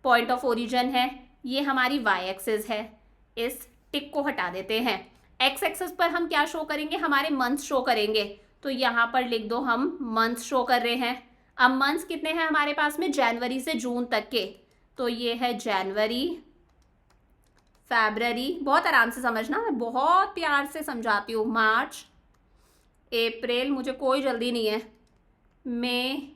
पॉइंट ऑफ ओरिजिन है, ये हमारी वाई एक्सिस है। इस टिक को हटा देते हैं। एक्स एक्सिस पर हम क्या शो करेंगे? हमारे मंथ्स शो करेंगे, तो यहाँ पर लिख दो हम मंथ्स शो कर रहे हैं। अब मंथ्स कितने हैं हमारे पास में? जनवरी से जून तक के, तो ये है जनवरी, फरवरी, बहुत आराम से समझना, मैं बहुत प्यार से समझाती हूँ, मार्च, अप्रैल, मुझे कोई जल्दी नहीं है, मई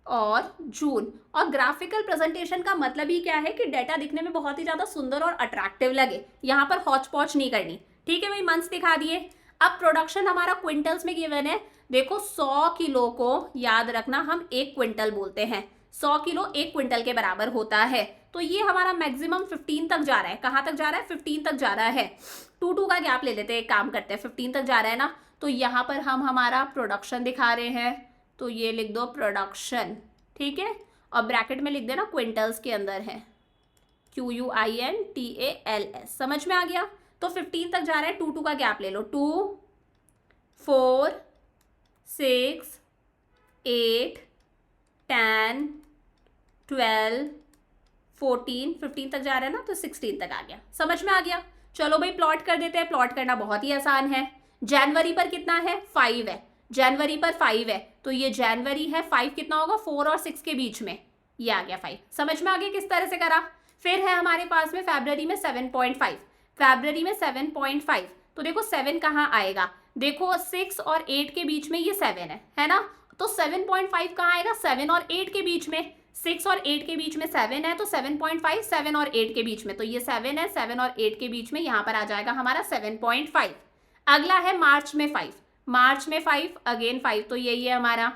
और जून। और ग्राफिकल प्रेजेंटेशन का मतलब ही क्या है कि डेटा दिखने में बहुत ही ज़्यादा सुंदर और अट्रैक्टिव लगे। यहाँ पर हौच पौच नहीं करनी, ठीक है भाई। मंथ्स दिखा दिए। अब प्रोडक्शन हमारा क्विंटल्स में गिवन है। देखो 100 किलो को याद रखना हम एक क्विंटल बोलते हैं, 100 किलो एक क्विंटल के बराबर होता है। तो ये हमारा मैक्सिमम 15 तक जा रहा है। कहाँ तक जा रहा है? 15 तक जा रहा है। 2 का गैप ले लेते हैं, एक काम करते हैं, 15 तक जा रहा है ना, तो यहाँ पर हम हमारा प्रोडक्शन दिखा रहे हैं, तो ये लिख दो प्रोडक्शन, ठीक है, और ब्रैकेट में लिख देना क्विंटल्स के अंदर है, QUINTALS। समझ में आ गया? तो 15 तक जा रहा है, 2 का गैप ले लो, 2, 4, 6, 8, 10, 12, 14, 15 तक जा रहा है ना, तो 16 तक आ गया। समझ में आ गया? चलो भाई प्लॉट कर देते हैं। प्लॉट करना बहुत ही आसान है। जनवरी पर कितना है? 5 है। जनवरी पर 5 है, तो ये जनवरी है, 5 कितना होगा? 4 और 6 के बीच में, ये आ गया 5। समझ में आ गया किस तरह से करा? फिर है हमारे पास में फरवरी में 7.5, फरवरी में 7.5, तो देखो 7 कहाँ आएगा? देखो 6 और 8 के बीच में ये 7 है ना, तो 7.5 कहाँ आएगा? 7 और 8 के बीच में, 6 और 8 के बीच में 7 है, तो 7.5 7 और 8 के बीच में, तो ये 7 है, 7 और 8 के बीच में यहाँ पर आ जाएगा हमारा 7.5। अगला है मार्च में 5, मार्च में 5, अगेन 5, तो यही है हमारा।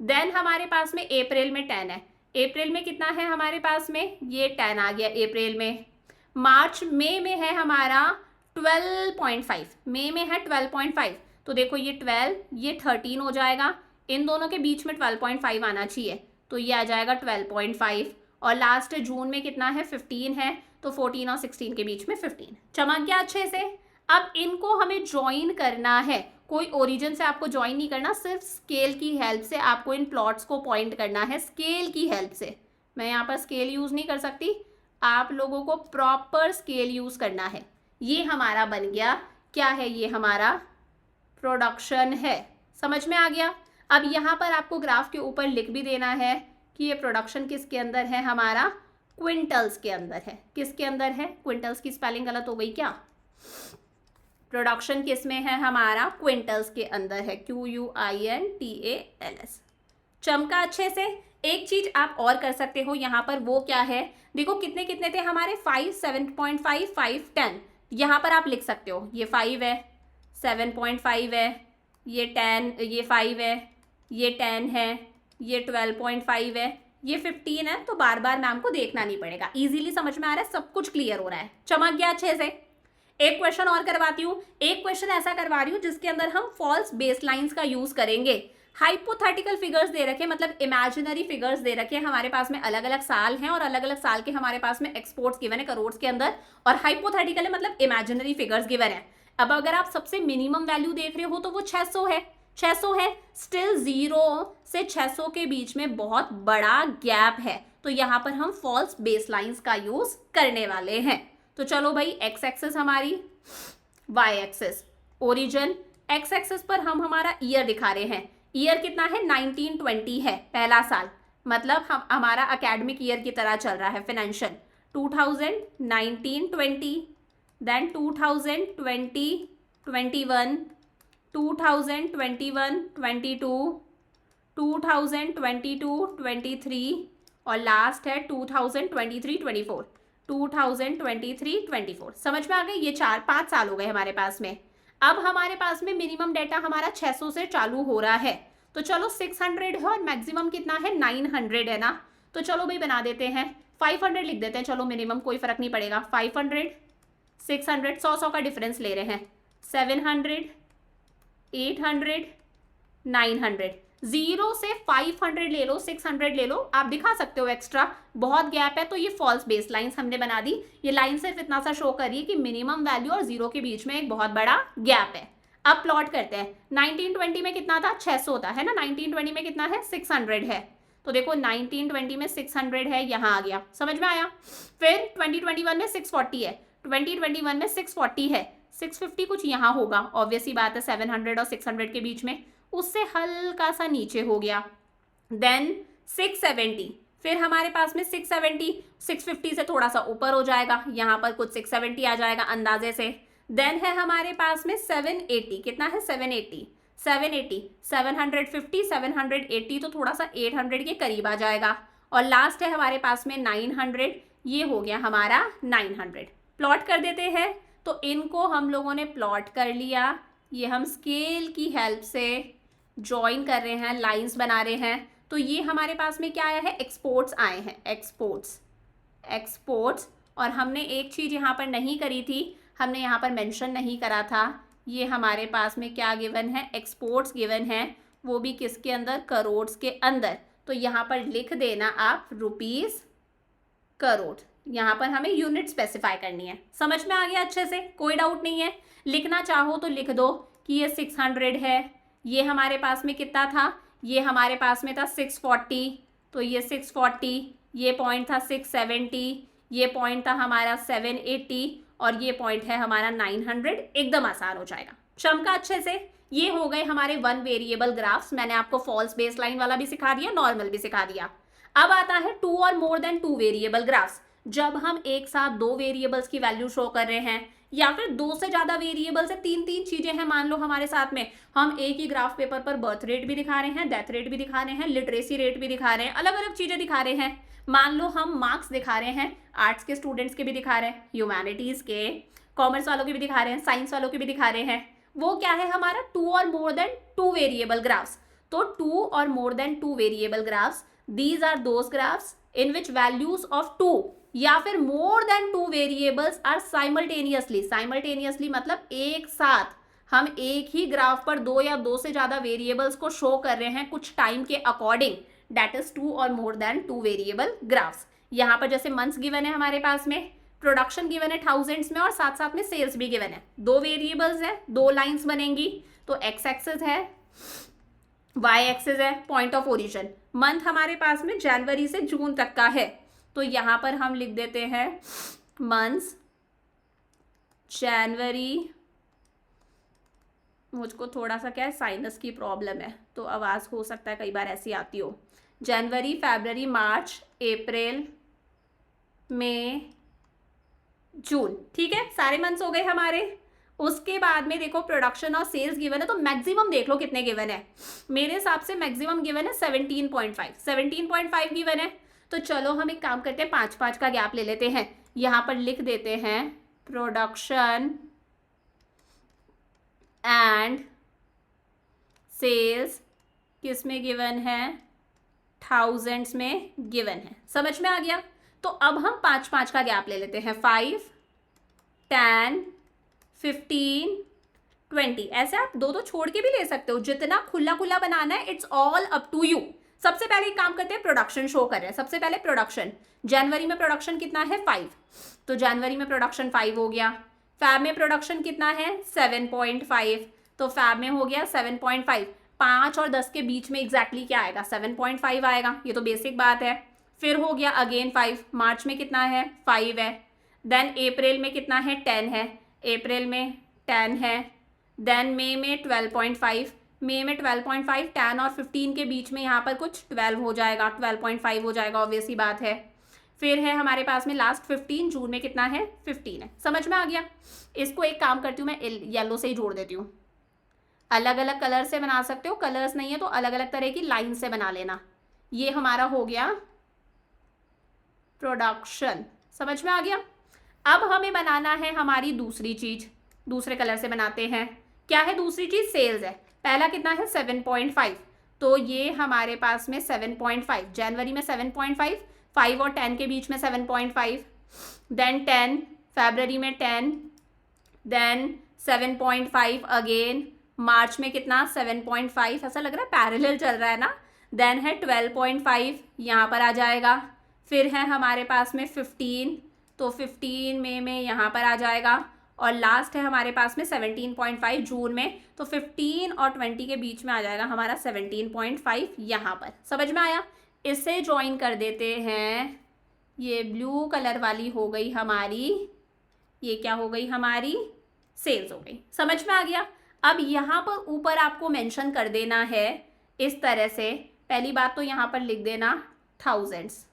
देन हमारे पास में अप्रैल में 10 है, अप्रैल में कितना है हमारे पास में? ये 10 आ गया अप्रैल में। मार्च में है हमारा 12.5, मई में है 12.5, तो देखो ये 12, ये 13 हो जाएगा, इन दोनों के बीच में 12.5 आना चाहिए, तो ये आ जाएगा 12.5। और लास्ट जून में कितना है 15 है, तो 14 और 16 के बीच में 15। चमक गया अच्छे से। अब इनको हमें ज्वाइन करना है, कोई ओरिजिन से आपको ज्वाइन नहीं करना, सिर्फ स्केल की हेल्प से आपको इन प्लॉट्स को पॉइंट करना है, स्केल की हेल्प से। मैं यहाँ पर स्केल यूज नहीं कर सकती, आप लोगों को प्रॉपर स्केल यूज करना है। ये हमारा बन गया, क्या है ये हमारा प्रोडक्शन है, समझ में आ गया। अब यहाँ पर आपको ग्राफ के ऊपर लिख भी देना है कि ये प्रोडक्शन किसके अंदर है, हमारा क्विंटल्स के अंदर है। किसके अंदर है, क्विंटल्स की स्पेलिंग गलत हो गई क्या, प्रोडक्शन किस में है, हमारा क्विंटल्स के अंदर है, QUINTALS। चमका अच्छे से। एक चीज आप और कर सकते हो यहाँ पर, वो क्या है, देखो कितने कितने थे हमारे, 5, 7.5, 5, 10, यहाँ पर आप लिख सकते हो ये 5 है, 7.5 है, ये 10, ये 5 है, ये 10 है, ये 12.5 है, ये 15 है, तो बार बार मैम को देखना नहीं पड़ेगा, इजीली समझ में आ रहा है, सब कुछ क्लियर हो रहा है। चमक गया अच्छे से। एक क्वेश्चन और करवाती हूँ, एक क्वेश्चन ऐसा करवा रही हूँ जिसके अंदर हम फॉल्स बेसलाइंस का यूज करेंगे। हाइपोथेटिकल फिगर्स दे रखे, मतलब इमेजिनरी फिगर्स दे रखे, हमारे पास में अलग अलग साल हैं और अलग अलग साल के हमारे पास में एक्सपोर्ट्स गिवन है करोड़ के अंदर, और हाइपोथेटिकल है मतलब इमेजिनरी फिगर्स गिवन है। अब अगर आप सबसे मिनिमम वैल्यू देख रहे हो तो वो 600 है, 600 है, स्टिल 0 से 600 के बीच में बहुत बड़ा गैप है, तो यहाँ पर हम फॉल्स बेसलाइंस का यूज करने वाले हैं। तो चलो भाई, एक्स एक्सेस हमारी, Y axis origin, X axis पर हम हमारा ईयर दिखा रहे हैं, ईयर कितना है 1920 है, पहला साल, मतलब हम हमारा अकेडमिक ईयर की तरह चल रहा है, फाइनेंशियल 2000, 1920, देन 2020, 21, 2021, 22, 2022, 23 और लास्ट है 2023, 24, 2023, 24। समझ में आ गई, ये 4-5 साल हो गए हमारे पास में। अब हमारे पास में मिनिमम डेटा हमारा 600 से चालू हो रहा है, तो चलो 600 है और मैक्सिमम कितना है 900 है ना, तो चलो भाई बना देते हैं, 500 लिख देते हैं, चलो मिनिमम कोई फर्क नहीं पड़ेगा, 500, 600, 100 का डिफरेंस ले रहे हैं, 700, 800, 900, 0 से 500 ले लो, 600 ले लो, आप दिखा सकते हो एक्स्ट्रा, बहुत गैप है, तो ये फॉल्स बेस लाइन्स हमने बना दी। ये लाइन सिर्फ इतना सा शो कर रही है कि मिनिमम वैल्यू और 0 के बीच में एक बहुत बड़ा गैप है। अब प्लॉट करते हैं, 1920 में कितना था, 600 था, है ना, 1920 में कितना है 600 है, तो देखो 1920 में 600 है, यहाँ आ गया, समझ में आया। फिर 2021 में 640 है, 2021 में 640 है, 650 कुछ यहाँ होगा, ऑब्वियसली बात है, 700 और 600 के बीच में, उससे हल्का सा नीचे हो गया। देन 670, फिर हमारे पास में 670, 650 से थोड़ा सा ऊपर हो जाएगा, यहाँ पर कुछ 670 आ जाएगा अंदाजे से। देन है हमारे पास में 780, कितना है 780, 780, 750, 780, तो थोड़ा सा 800 के करीब आ जाएगा। और लास्ट है हमारे पास में 900, ये हो गया हमारा 900। प्लॉट कर देते हैं, तो इनको हम लोगों ने प्लॉट कर लिया, ये हम स्केल की हेल्प से ज्वाइन कर रहे हैं, लाइंस बना रहे हैं, तो ये हमारे पास में क्या आया है, एक्सपोर्ट्स आए हैं, एक्सपोर्ट्स, एक्सपोर्ट्स। और हमने एक चीज़ यहाँ पर नहीं करी थी, हमने यहाँ पर मेंशन नहीं करा था, ये हमारे पास में क्या गिवन है, एक्सपोर्ट्स गिवन है, वो भी किसके अंदर, करोड्स के अंदर, तो यहाँ पर लिख देना आप रुपीज़ करोड़, यहाँ पर हमें यूनिट स्पेसिफाई करनी है। समझ में आ गया अच्छे से, कोई डाउट नहीं है, लिखना चाहो तो लिख दो कि ये 600 है, ये हमारे पास में कितना था, ये हमारे पास में था 640, तो ये 640, ये पॉइंट था 670, ये पॉइंट था हमारा 780 और ये पॉइंट है हमारा 900, एकदम आसान हो जाएगा। चमका अच्छे से। ये हो गए हमारे 1 वेरिएबल ग्राफ्स, मैंने आपको फॉल्स बेसलाइन वाला भी सिखा दिया, नॉर्मल भी सिखा दिया। अब आता है 2 और मोर देन 2 वेरिएबल ग्राफ्स, जब हम एक साथ 2 वेरिएबल्स की वैल्यू शो कर रहे हैं, या फिर 2 से ज़्यादा वेरिएबल्स है, 3 चीज़ें हैं मान लो हमारे साथ में, हम एक ही ग्राफ पेपर पर बर्थ रेट भी दिखा रहे हैं, डेथ रेट भी दिखा रहे हैं, लिटरेसी रेट भी दिखा रहे हैं, अलग अलग चीज़ें दिखा रहे हैं। मान लो हम मार्क्स दिखा रहे हैं, आर्ट्स के स्टूडेंट्स के भी दिखा रहे हैं, ह्यूमैनिटीज़ के, कॉमर्स वालों के भी दिखा रहे हैं, साइंस वालों के भी दिखा रहे हैं, वो क्या है हमारा 2 और मोर देन 2 वेरिएबल ग्राफ्स। तो 2 और more than 2 variable graphs, these are those graphs in which values of 2, या फिर more than 2 variables are simultaneously, simultaneously मतलब एक साथ हम एक ही ग्राफ पर 2 या 2 से ज्यादा वेरिएबल्स को शो कर रहे हैं कुछ टाइम के अकॉर्डिंग, दैट इज 2 और मोर देन 2 वेरिएबल ग्राफ्स। यहाँ पर जैसे मंथ्स गिवन है हमारे पास में, प्रोडक्शन गिवन है थाउजेंड्स में और साथ साथ में सेल्स भी गिवन है, 2 वेरिएबल्स है, 2 लाइंस बनेंगी, तो एक्स एक्सिस है, वाई एक्सिस है, पॉइंट ऑफ ओरिजिन। मंथ हमारे पास में जनवरी से जून तक का है, तो यहां पर हम लिख देते हैं मंथ्स जनवरी, मुझको थोड़ा सा क्या है साइनस की प्रॉब्लम है तो आवाज़ हो सकता है कई बार ऐसी आती हो, जनवरी फरवरी मार्च अप्रैल मई जून, ठीक है, सारे मंथ्स हो गए हमारे। उसके बाद में देखो प्रोडक्शन और सेल्स गिवन है, तो मैक्सिमम देख लो कितने गिवन है, मेरे हिसाब से मैक्सिमम गिवन है 17.5 गिवन है। तो चलो हम एक काम करते हैं, 5-5 का गैप ले लेते हैं, यहाँ पर लिख देते हैं प्रोडक्शन एंड सेल्स किस में गिवन है, थाउजेंड्स में गिवन है, समझ में आ गया। तो अब हम 5-5 का गैप ले लेते हैं, 5, 10, 15, 20, ऐसे आप 2-2 छोड़ के भी ले सकते हो, जितना खुला खुला बनाना है it's all up to you. सबसे पहले एक काम करते हैं, प्रोडक्शन शो कर रहे हैं, सबसे पहले प्रोडक्शन, जनवरी में प्रोडक्शन कितना है 5, तो जनवरी में प्रोडक्शन 5 हो गया। फैब में प्रोडक्शन कितना है 7.5, तो फैब में हो गया 7.5, 5 और 10 के बीच में एग्जैक्टली क्या आएगा 7.5 आएगा, ये तो बेसिक बात है। फिर हो गया अगेन 5, मार्च में कितना है 5 है, देन अप्रैल में कितना है 10 है, अप्रैल में 10 है, देन मई में 12.5, मई में 12.5, 10 और 15 के बीच में यहाँ पर कुछ 12 हो जाएगा, 12.5 हो जाएगा, ऑब्वियस ही बात है। फिर है हमारे पास में लास्ट 15, जून में कितना है 15 है, समझ में आ गया। इसको एक काम करती हूँ मैं, येलो से ही जोड़ देती हूँ, अलग अलग कलर से बना सकते हो, कलर्स नहीं है तो अलग अलग तरह की लाइन से बना लेना। ये हमारा हो गया प्रोडक्शन, समझ में आ गया। अब हमें बनाना है हमारी दूसरी चीज, दूसरे कलर से बनाते हैं, क्या है दूसरी चीज, सेल्स है। पहला कितना है 7.5, तो ये हमारे पास में 7.5, जनवरी में 7.5, 5 और 10 के बीच में 7.5, देन 10 फरवरी में 10, देन 7.5 अगेन, मार्च में कितना 7.5, ऐसा लग रहा है पैरेलल चल रहा है ना, देन है 12.5 यहाँ पर आ जाएगा, फिर है हमारे पास में 15, तो 15 मई में यहाँ पर आ जाएगा, और लास्ट है हमारे पास में 17.5 जून में, तो 15 और 20 के बीच में आ जाएगा हमारा 17.5 यहाँ पर, समझ में आया। इसे ज्वाइन कर देते हैं, ये ब्लू कलर वाली हो गई हमारी, ये क्या हो गई हमारी सेल्स हो गई, समझ में आ गया। अब यहाँ पर ऊपर आपको मेंशन कर देना है इस तरह से, पहली बात तो यहाँ पर लिख देना थाउजेंड्स,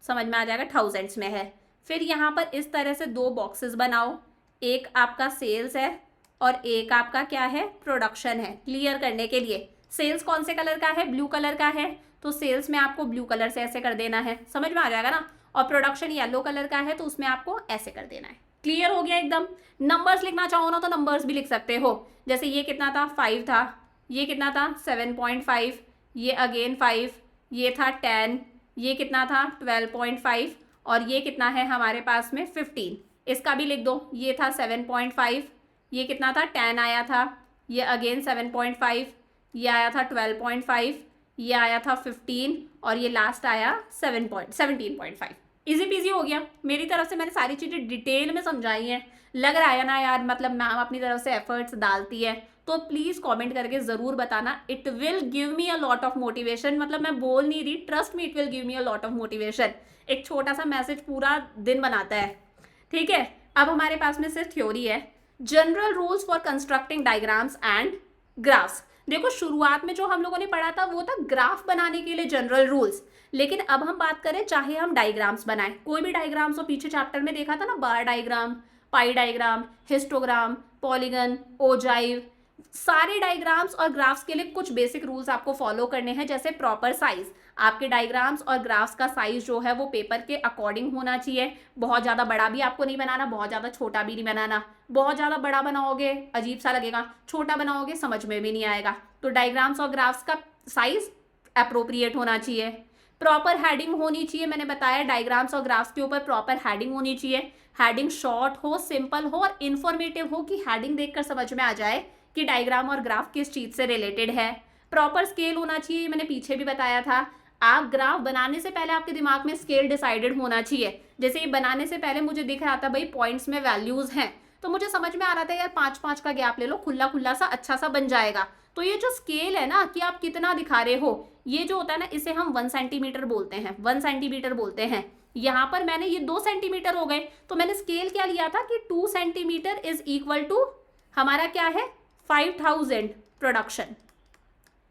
समझ में आ जाएगा थाउजेंड्स में है। फिर यहाँ पर इस तरह से 2 बॉक्सेस बनाओ, एक आपका सेल्स है और एक आपका क्या है प्रोडक्शन है। क्लियर करने के लिए, सेल्स कौन से कलर का है, ब्लू कलर का है, तो सेल्स में आपको ब्लू कलर से ऐसे कर देना है, समझ में आ जाएगा ना, और प्रोडक्शन येलो कलर का है तो उसमें आपको ऐसे कर देना है। क्लियर हो गया एकदम। नंबर्स लिखना चाहो ना तो नंबर्स भी लिख सकते हो, जैसे ये कितना था 5 था, ये कितना था 7.5, ये अगेन 5, ये था 10, ये कितना था 12.5, और ये कितना है हमारे पास में 15, इसका भी लिख दो, ये था 7.5, ये कितना था 10 आया था, ये अगेन 7.5, ये आया था 12.5, ये आया था 15, और ये लास्ट आया 17.5। इजी पीजी हो गया। मेरी तरफ से मैंने सारी चीज़ें डिटेल में समझाई हैं, लग रहा है ना यार, मतलब मैम अपनी तरफ से एफर्ट्स डालती है, तो प्लीज़ कमेंट करके ज़रूर बताना, it will give me a lot of motivation, मतलब मैं बोल नहीं रही, trust me it will give me a lot of motivation. एक छोटा सा मैसेज पूरा दिन बनाता है, ठीक है। अब हमारे पास में सिर्फ थ्योरी है, general rules for constructing diagrams and graphs. देखो शुरुआत में जो हम लोगों ने पढ़ा था वो था ग्राफ बनाने के लिए जनरल रूल्स, लेकिन अब हम बात करें चाहे हम डायग्राम्स बनाएं, कोई भी डायग्राम्स हो, पीछे चैप्टर में देखा था ना, bar diagram, pie diagram, histogram, polygon, ogive, सारे डायग्राम्स और ग्राफ्स के लिए कुछ बेसिक रूल्स आपको फॉलो करने हैं, जैसे प्रॉपर साइज, आपके डायग्राम्स और ग्राफ्स का साइज जो है वो पेपर के अकॉर्डिंग होना चाहिए, बहुत ज़्यादा बड़ा भी आपको नहीं बनाना, बहुत ज़्यादा छोटा भी नहीं बनाना, बहुत ज़्यादा बड़ा बनाओगे अजीब सा लगेगा, छोटा बनाओगे समझ में भी नहीं आएगा, तो डायग्राम्स और ग्राफ्स का साइज अप्रोप्रिएट होना चाहिए। प्रॉपर हेडिंग होनी चाहिए, मैंने बताया डायग्राम्स और ग्राफ्स के ऊपर प्रॉपर हेडिंग होनी चाहिए। हेडिंग शॉर्ट हो, सिंपल हो और इन्फॉर्मेटिव हो, कि हेडिंग देखकर समझ में आ जाए कि डायग्राम और ग्राफ किस चीज से रिलेटेड है। प्रॉपर स्केल होना चाहिए, मैंने पीछे भी बताया था। आप ग्राफ बनाने से पहले आपके दिमाग में स्केल डिसाइडेड होना चाहिए। जैसे ये बनाने से पहले मुझे दिख रहा था भाई पॉइंट्स में वैल्यूज हैं, तो मुझे समझ में आ रहा था यार 5-5 का गैप ले लो, खुला खुला सा अच्छा सा बन जाएगा। तो ये जो स्केल है ना कि आप कितना दिखा रहे हो, ये जो होता है ना इसे हम 1 सेंटीमीटर बोलते हैं, 1 सेंटीमीटर बोलते हैं। यहाँ पर मैंने ये 2 सेंटीमीटर हो गए, तो मैंने स्केल क्या लिया था कि 2 सेंटीमीटर इज इक्वल टू हमारा क्या है 5000 प्रोडक्शन।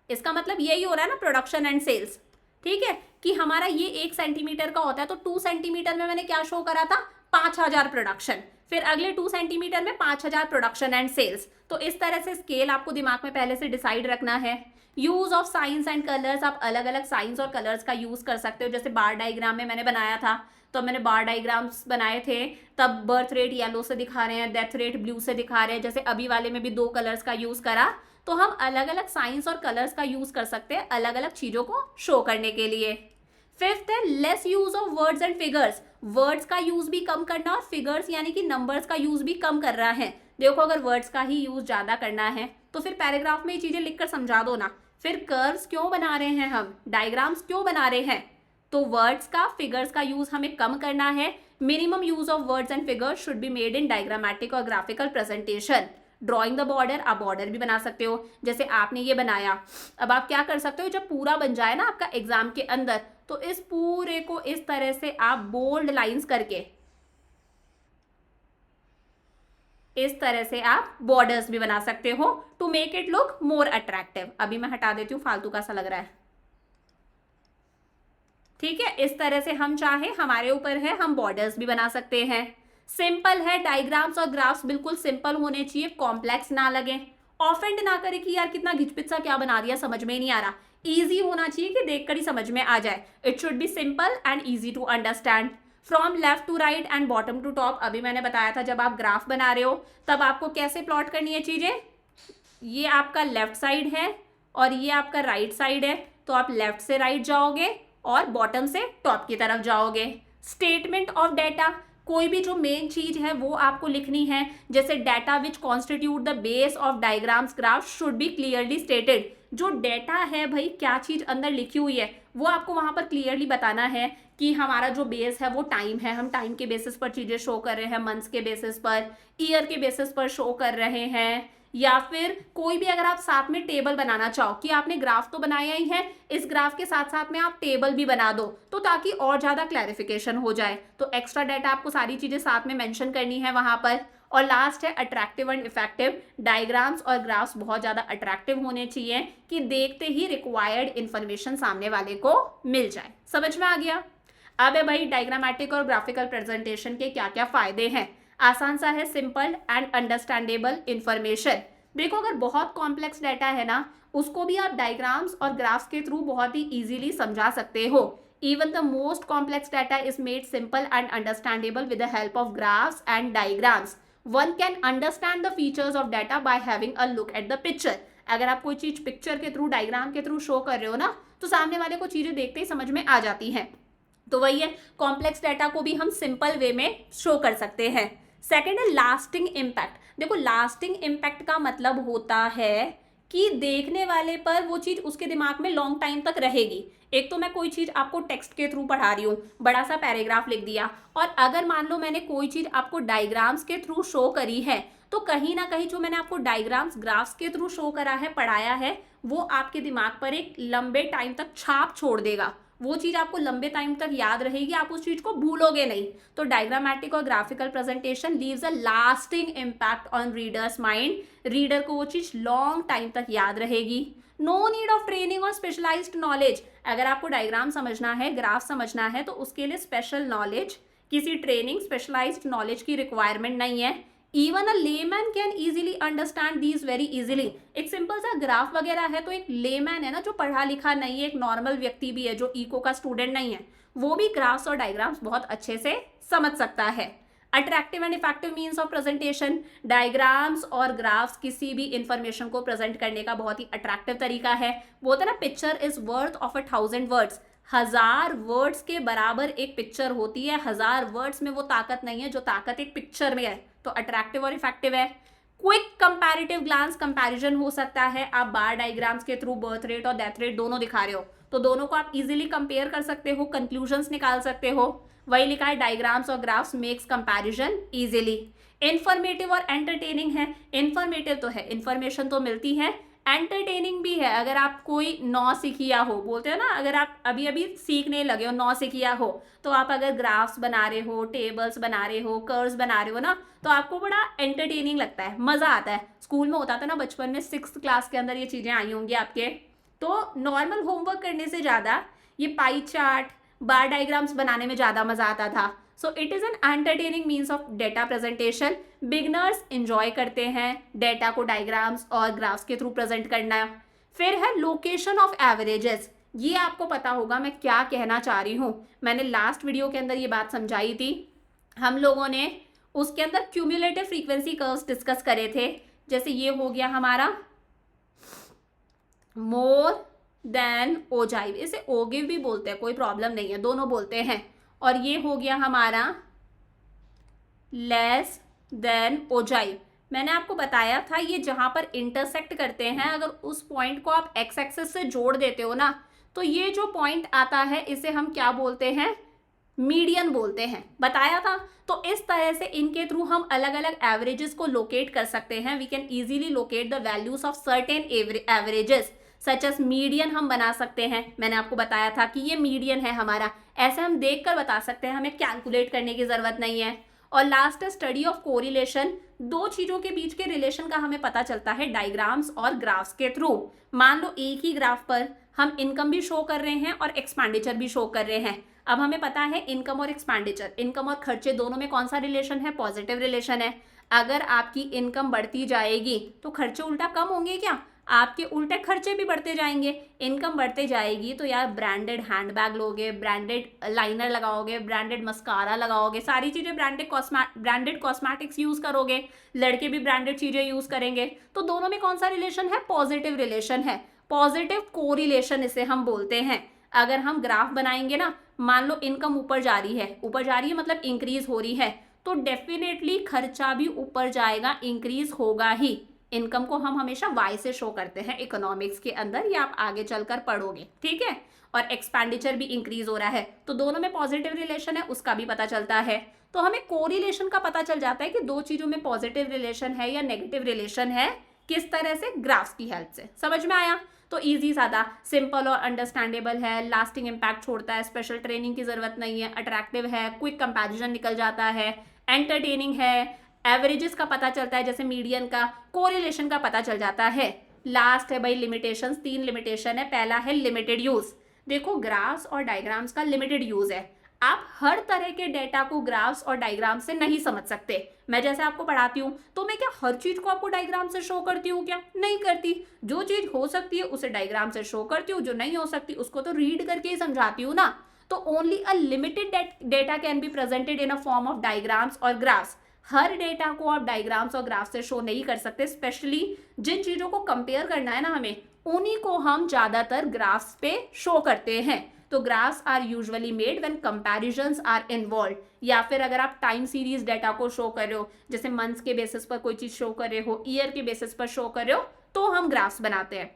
इसका मतलब यही हो रहा है ना प्रोडक्शन एंड सेल्स, ठीक है, कि हमारा ये 1 सेंटीमीटर का होता है, तो 2 सेंटीमीटर में मैंने क्या शो करा था 5000 प्रोडक्शन, फिर अगले 2 सेंटीमीटर में 5000 प्रोडक्शन एंड सेल्स। तो इस तरह से स्केल आपको दिमाग में पहले से डिसाइड रखना है। Use of science and colours, आप अलग अलग साइंस और कलर्स का यूज कर सकते हो। जैसे बार डायग्राम में मैंने बनाया था, तो मैंने बार डायग्राम्स बनाए थे, तब बर्थ रेट येलो से दिखा रहे हैं, डेथ रेट ब्लू से दिखा रहे हैं। जैसे अभी वाले में भी 2 कलर्स का यूज करा, तो हम अलग अलग साइंस और कलर्स का यूज कर सकते हैं अलग अलग चीजों को शो करने के लिए। फिफ्थ है less use of words and figures, words का यूज भी कम करना और फिगर्स यानी कि नंबर्स का यूज भी कम कर रहा है। देखो अगर वर्ड्स का ही यूज ज्यादा करना है तो फिर पैराग्राफ में ये चीजें लिखकर समझा दो ना। फिर कर्व्स क्यों बना रहे हैं हम, डायग्राम्स क्यों बना रहे हैं, तो वर्ड्स का फिगर्स का यूज हमें कम करना है। Minimum use of words and figures should be made in diagrammatic और graphical presentation. Drawing the border, आप बॉर्डर भी बना सकते हो, जैसे आपने ये बनाया। अब आप क्या कर सकते हो, जब पूरा बन जाए ना आपका एग्जाम के अंदर, तो इस पूरे को इस तरह से आप बोल्ड लाइंस करके इस तरह से आप बॉर्डर्स भी बना सकते हो to make it look more attractive. अभी मैं हटा देती हूँ, फालतू का सा लग रहा है, ठीक है। इस तरह से हम चाहे, हमारे ऊपर है, हम बॉर्डर्स भी बना सकते हैं। सिंपल है, डायग्राम्स और ग्राफ्स बिल्कुल सिंपल होने चाहिए, कॉम्प्लेक्स ना लगे, ऑफेंड ना करे कि यार कितना घिचपिच सा क्या बना दिया, समझ में ही नहीं आ रहा। इजी होना चाहिए कि देखकर ही समझ में आ जाए। It should be simple and easy to understand. From left to right and bottom to top, अभी मैंने बताया था जब आप ग्राफ बना रहे हो तब आपको कैसे प्लॉट करनी है चीजें। ये आपका लेफ्ट साइड है और ये आपका राइट साइड है, तो आप लेफ्ट से राइट जाओगे और बॉटम से टॉप की तरफ जाओगे। स्टेटमेंट ऑफ डेटा, कोई भी जो मेन चीज है वो आपको लिखनी है। जैसे data which constitute the base of diagrams graph should be clearly stated. जो डेटा है भाई, क्या चीज अंदर लिखी हुई है वो आपको वहां पर क्लियरली बताना है कि हमारा जो बेस है वो टाइम है, हम टाइम के बेसिस पर चीजें शो कर रहे हैं, मंथ्स के बेसिस पर, ईयर के बेसिस पर शो कर रहे हैं। या फिर कोई भी अगर आप साथ में टेबल बनाना चाहो कि आपने ग्राफ तो बनाया ही है, इस ग्राफ के साथ साथ में आप टेबल भी बना दो, तो ताकि और ज्यादा क्लैरिफिकेशन हो जाए। तो एक्स्ट्रा डाटा आपको सारी चीजें साथ में मेंशन करनी है वहां पर। और लास्ट है अट्रैक्टिव एंड इफेक्टिव। डायग्राम्स और ग्राफ्स बहुत ज्यादा अट्रैक्टिव होने चाहिए कि देखते ही रिक्वायर्ड इंफॉर्मेशन सामने वाले को मिल जाए। समझ में आ गया। अब है भाई डायग्रामेटिक और ग्राफिकल प्रेजेंटेशन के क्या क्या फायदे हैं। आसान सा है, सिंपल एंड अंडरस्टैंडेबल इंफॉर्मेशन। देखो अगर बहुत कॉम्प्लेक्स डाटा है ना, उसको भी आप डायग्राम्स और ग्राफ्स के थ्रू बहुत ही इजीली समझा सकते हो। Even the most complex data is made simple and understandable with the help of graphs and diagrams. One can understand the features of data by having a look at the picture. अगर आप कोई चीज पिक्चर के थ्रू, डायग्राम के थ्रू शो कर रहे हो ना, तो सामने वाले को चीजें देखते ही समझ में आ जाती हैं। तो वही है, कॉम्प्लेक्स डाटा को भी हम सिंपल वे में शो कर सकते हैं। सेकेंड है लास्टिंग इम्पैक्ट। देखो लास्टिंग इम्पैक्ट का मतलब होता है कि देखने वाले पर वो चीज उसके दिमाग में लॉन्ग टाइम तक रहेगी। एक तो मैं कोई चीज आपको टेक्स्ट के थ्रू पढ़ा रही हूँ, बड़ा सा पैराग्राफ लिख दिया, और अगर मान लो मैंने कोई चीज आपको डायग्राम्स के थ्रू शो करी है, तो कहीं ना कहीं जो मैंने आपको डायग्राम्स ग्राफ्स के थ्रू शो करा है, पढ़ाया है, वो आपके दिमाग पर एक लंबे टाइम तक छाप छोड़ देगा। वो चीज आपको लंबे टाइम तक याद रहेगी, आप उस चीज को भूलोगे नहीं। तो डायग्रामेटिक और graphical presentation leaves a lasting impact on readers mind. Reader को वो चीज लॉन्ग टाइम तक याद रहेगी। नो नीड ऑफ ट्रेनिंग और स्पेशलाइज्ड नॉलेज। अगर आपको डायग्राम समझना है, ग्राफ समझना है, तो उसके लिए स्पेशल नॉलेज, किसी ट्रेनिंग, स्पेशलाइज्ड नॉलेज की रिक्वायरमेंट नहीं है। Even a layman can easily understand these very easily. एक सिंपल सा ग्राफ वगैरह है, तो एक लेमैन है ना, जो पढ़ा लिखा नहीं है, एक नॉर्मल व्यक्ति भी है जो इको का स्टूडेंट नहीं है, वो भी ग्राफ्स और डायग्राम्स बहुत अच्छे से समझ सकता है। Attractive and effective means of presentation. Diagrams और ग्राफ्स किसी भी इंफॉर्मेशन को प्रेजेंट करने का बहुत ही अट्रैक्टिव तरीका है। वो होता है ना, picture is worth of 1000 words. 1000 words के बराबर एक पिक्चर होती है, 1000 वर्ड्स में वो ताकत नहीं है जो ताकत एक पिक्चर में है। तो अट्रैक्टिव और इफेक्टिव है। क्विक कंपैरेटिव ग्लांस कंपैरिजन हो सकता है, आप बार डायग्राम्स के थ्रू बर्थ रेट और डेथ रेट दोनों दिखा रहे हो, तो दोनों को आप इजीली कंपेयर कर सकते हो, कंक्लूजन्स निकाल सकते हो। वही लिखा है डायग्राम्स और graphs makes comparison easily. Informative और एंटरटेनिंग है, इंफॉर्मेटिव तो है, इंफॉर्मेशन तो मिलती है, एंटरटेनिंग भी है। अगर आप कोई नौसिखिया हो, बोलते हो ना, अगर आप अभी अभी सीखने लगे हो, नौसिखिया हो, तो आप अगर ग्राफ्स बना रहे हो, टेबल्स बना रहे हो, कर्व्स बना रहे हो ना, तो आपको बड़ा एंटरटेनिंग लगता है, मज़ा आता है। स्कूल में होता था ना बचपन में, 6th क्लास के अंदर ये चीज़ें आई होंगी आपके। तो नॉर्मल होमवर्क करने से ज़्यादा ये पाई चार्ट, बार डायग्राम्स बनाने में ज़्यादा मज़ा आता था। So it is an entertaining means of data presentation. Beginners enjoy करते हैं डेटा को डायग्राम्स और ग्राफ्स के थ्रू प्रेजेंट करना। फिर है लोकेशन ऑफ एवरेजेस। ये आपको पता होगा मैं क्या कहना चाह रही हूँ, मैंने लास्ट वीडियो के अंदर ये बात समझाई थी। हम लोगों ने उसके अंदर क्यूमुलेटिव फ्रीक्वेंसी कर्व्स डिस्कस करे थे। जैसे ये हो गया हमारा मोर देन ओजाइव, इसे ओगिव भी बोलते हैं, कोई प्रॉब्लम नहीं है, दोनों बोलते हैं। और ये हो गया हमारा लेस देन ओजाइव। मैंने आपको बताया था ये जहां पर इंटरसेक्ट करते हैं, अगर उस पॉइंट को आप एक्स एक्सिस से जोड़ देते हो ना, तो ये जो पॉइंट आता है इसे हम क्या बोलते हैं, मीडियन बोलते हैं, बताया था। तो इस तरह से इनके थ्रू हम अलग अलग एवरेजेस को लोकेट कर सकते हैं। We can easily locate the values of certain averages such as median हम बना सकते हैं। मैंने आपको बताया था कि ये मीडियन है हमारा, ऐसे हम देख कर बता सकते हैं, हमें कैलकुलेट करने की जरूरत नहीं है। और लास्ट है स्टडी ऑफ कोरिलेशन। दो चीजों के बीच के रिलेशन का हमें पता चलता है डायग्राम्स और ग्राफ्स के थ्रू। मान लो एक ही ग्राफ पर हम इनकम भी शो कर रहे हैं और एक्सपेंडिचर भी शो कर रहे हैं। अब हमें पता है इनकम और एक्सपेंडिचर, इनकम और खर्चे दोनों में कौन सा रिलेशन है, पॉजिटिव रिलेशन है। अगर आपकी इनकम बढ़ती जाएगी तो खर्चे उल्टा कम होंगे क्या, आपके उल्टे खर्चे भी बढ़ते जाएंगे। इनकम बढ़ते जाएगी तो यार ब्रांडेड हैंडबैग लोगे, ब्रांडेड लाइनर लगाओगे, ब्रांडेड मस्कारा लगाओगे, सारी चीज़ें ब्रांडेड कॉस्मेटिक्स यूज़ करोगे, लड़के भी ब्रांडेड चीज़ें यूज़ करेंगे। तो दोनों में कौन सा रिलेशन है, पॉजिटिव रिलेशन है, पॉजिटिव कोरिलेशन इसे हम बोलते हैं। अगर हम ग्राफ बनाएंगे ना, मान लो इनकम ऊपर जा रही है, ऊपर जा रही है मतलब इंक्रीज हो रही है, तो डेफिनेटली खर्चा भी ऊपर जाएगा, इंक्रीज होगा ही। इनकम को हम हमेशा वाई से शो करते हैं इकोनॉमिक्स के अंदर, ये आप आगे चलकर पढ़ोगे, ठीक है। और एक्सपेंडिचर भी इंक्रीज हो रहा है, तो दोनों में पॉजिटिव रिलेशन है, उसका भी पता चलता है। तो हमें कोरिलेशन का पता चल जाता है कि दो चीजों में पॉजिटिव रिलेशन है या नेगेटिव रिलेशन है, किस तरह से, ग्राफ्स की हेल्प से। समझ में आया। तो इजी, सादा, सिंपल और अंडरस्टैंडेबल है, लास्टिंग इंपैक्ट छोड़ता है, स्पेशल ट्रेनिंग की जरूरत नहीं है, अट्रैक्टिव है, क्विक कंपैरिजन निकल जाता है, एंटरटेनिंग है, एवरेजेस का पता चलता है जैसे मीडियन का, कोरिलेशन का पता चल जाता है। लास्ट है भाई लिमिटेशंस, 3 लिमिटेशन है। पहला है लिमिटेड यूज। देखो ग्राफ्स और डायग्राम्स का लिमिटेड यूज है, आप हर तरह के डेटा को ग्राफ्स और डायग्राम से नहीं समझ सकते। मैं जैसे आपको पढ़ाती हूँ तो मैं क्या हर चीज को आपको डायग्राम से शो करती हूँ क्या, नहीं करती। जो चीज हो सकती है उसे डायग्राम से शो करती हूँ, जो नहीं हो सकती उसको तो रीड करके ही समझाती हूँ ना। तो only a limited data can be presented in a form of diagrams और ग्राफ्स। हर डेटा को आप डायग्राम्स और ग्राफ से शो नहीं कर सकते, स्पेशली जिन चीजों को कंपेयर करना है ना हमें, उन्हीं को हम ज्यादातर ग्राफ्स पे शो करते हैं। तो graphs are usually made when comparisons are involve, या फिर अगर आप टाइम सीरीज डेटा को शो कर रहे हो, जैसे मंथ्स के बेसिस पर कोई चीज शो कर रहे हो, ईयर के बेसिस पर शो कर रहे हो, तो हम ग्राफ्स बनाते हैं।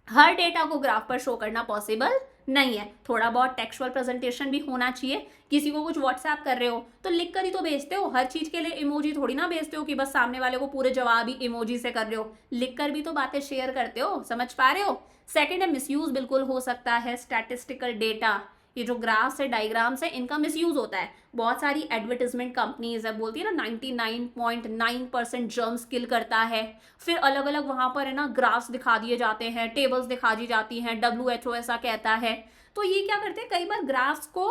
हर डेटा को ग्राफ पर शो करना पॉसिबल नहीं है। थोड़ा बहुत टेक्सचुअल प्रेजेंटेशन भी होना चाहिए। किसी को कुछ व्हाट्सएप कर रहे हो तो लिख कर ही तो भेजते हो, हर चीज के लिए इमोजी थोड़ी ना भेजते हो कि बस सामने वाले को पूरे जवाब ही इमोजी से कर रहे हो, लिख कर भी तो बातें शेयर करते हो। समझ पा रहे हो। सेकंड है मिसयूज, बिल्कुल हो सकता है स्टैटिस्टिकल डेटा। ये जो ग्राफ्स है, डायग्राम्स है, इनका मिसयूज होता है। बहुत सारी एडवर्टीजमेंट कंपनीज है, बोलती है ना 99.9% जर्म्स किल करता है। फिर अलग अलग वहां पर है ना ग्राफ्स दिखा दिए जाते हैं, टेबल्स दिखा दी जाती हैं, WHO ऐसा कहता है। तो ये क्या करते हैं, कई बार ग्राफ्स को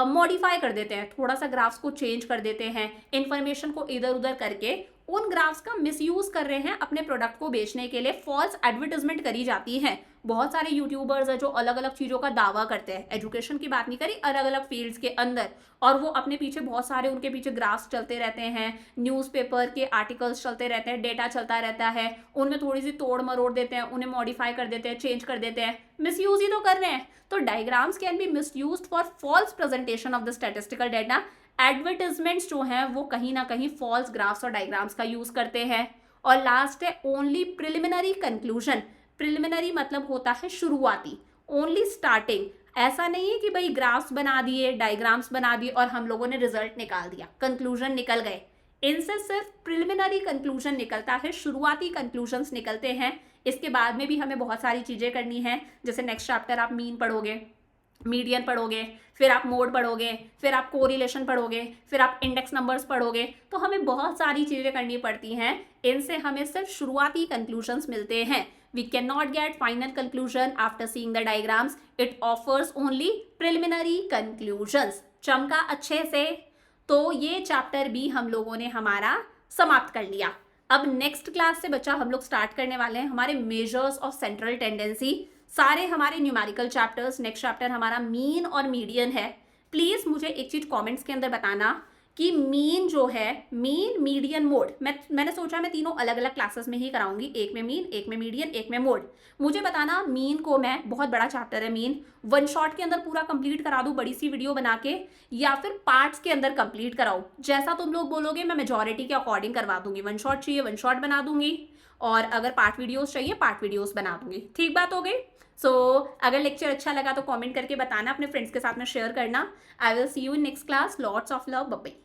मॉडिफाई कर देते हैं, थोड़ा सा ग्राफ्स को चेंज कर देते हैं, इंफॉर्मेशन को इधर उधर करके उन ग्राफ्स का मिसयूज कर रहे हैं अपने प्रोडक्ट को बेचने के लिए। फॉल्स एडवर्टीजमेंट करी जाती है। बहुत सारे यूट्यूबर्स हैं जो अलग अलग चीज़ों का दावा करते हैं, एजुकेशन की बात नहीं करी, अलग अलग फील्ड्स के अंदर, और वो अपने पीछे बहुत सारे उनके पीछे ग्राफ्स चलते रहते हैं, न्यूज़पेपर के आर्टिकल्स चलते रहते हैं, डेटा चलता रहता है, उनमें थोड़ी सी तोड़ मरोड़ देते हैं, उन्हें मॉडिफाई कर देते हैं, चेंज कर देते हैं, मिसयूज ही तो कर रहे हैं। तो diagrams can be misused for false presentation of the statistical data. Advertisements जो हैं वो कहीं ना कहीं फॉल्स ग्राफ्स और डायग्राम्स का यूज करते हैं। और लास्ट है ओनली प्रिलिमिनरी कंक्लूजन। प्रिलिमिनरी मतलब होता है शुरुआती, ओनली स्टार्टिंग। ऐसा नहीं है कि भाई ग्राफ्स बना दिए, डायग्राम्स बना दिए और हम लोगों ने रिजल्ट निकाल दिया, कंक्लूजन निकल गए। इनसे सिर्फ प्रिलिमिनरी कंक्लूजन निकलता है, शुरुआती कंक्लूजन्स निकलते हैं। इसके बाद में भी हमें बहुत सारी चीज़ें करनी है, जैसे नेक्स्ट चैप्टर आप मीन पढ़ोगे, मीडियन पढ़ोगे, फिर आप मोड पढ़ोगे, फिर आप कोरिलेशन पढ़ोगे, फिर आप इंडेक्स नंबर्स पढ़ोगे। तो हमें बहुत सारी चीज़ें करनी पड़ती हैं, इनसे हमें सिर्फ शुरुआती कंक्लूजन्स मिलते हैं। We can not get final conclusion after seeing the diagrams, it offers only preliminary conclusions. चमका अच्छे से? तो ये चैप्टर भी हम लोगों ने हमारा समाप्त कर लिया। अब नेक्स्ट क्लास से बच्चा हम लोग स्टार्ट करने वाले हैं हमारे मेजर्स ऑफ सेंट्रल टेंडेंसी, सारे हमारे न्यूमेरिकल चैप्टर्स। नेक्स्ट चैप्टर हमारा मीन और मीडियन है। प्लीज़ मुझे एक चीज़ कमेंट्स के अंदर बताना कि मीन जो है, मीन, मीडियन, मोड, मैंने सोचा मैं तीनों अलग अलग क्लासेस में ही कराऊंगी, एक में मीन, एक में मीडियन, एक में मोड। मुझे बताना मीन को मैं, बहुत बड़ा चैप्टर है मीन, वन शॉट के अंदर पूरा कंप्लीट करा दूं बड़ी सी वीडियो बना के, या फिर पार्ट्स के अंदर कंप्लीट कराऊं। जैसा तुम लोग बोलोगे मैं मेजॉरिटी के अकॉर्डिंग करवा दूंगी। वन शॉट चाहिए वन शॉट बना दूंगी, और अगर पार्ट वीडियोस चाहिए पार्ट वीडियोस बना दूंगी। ठीक बात हो गई? सो अगर लेक्चर अच्छा लगा तो कमेंट करके बताना, अपने फ्रेंड्स के साथ में शेयर करना। I will see you in next class. Lots of love, bye bye.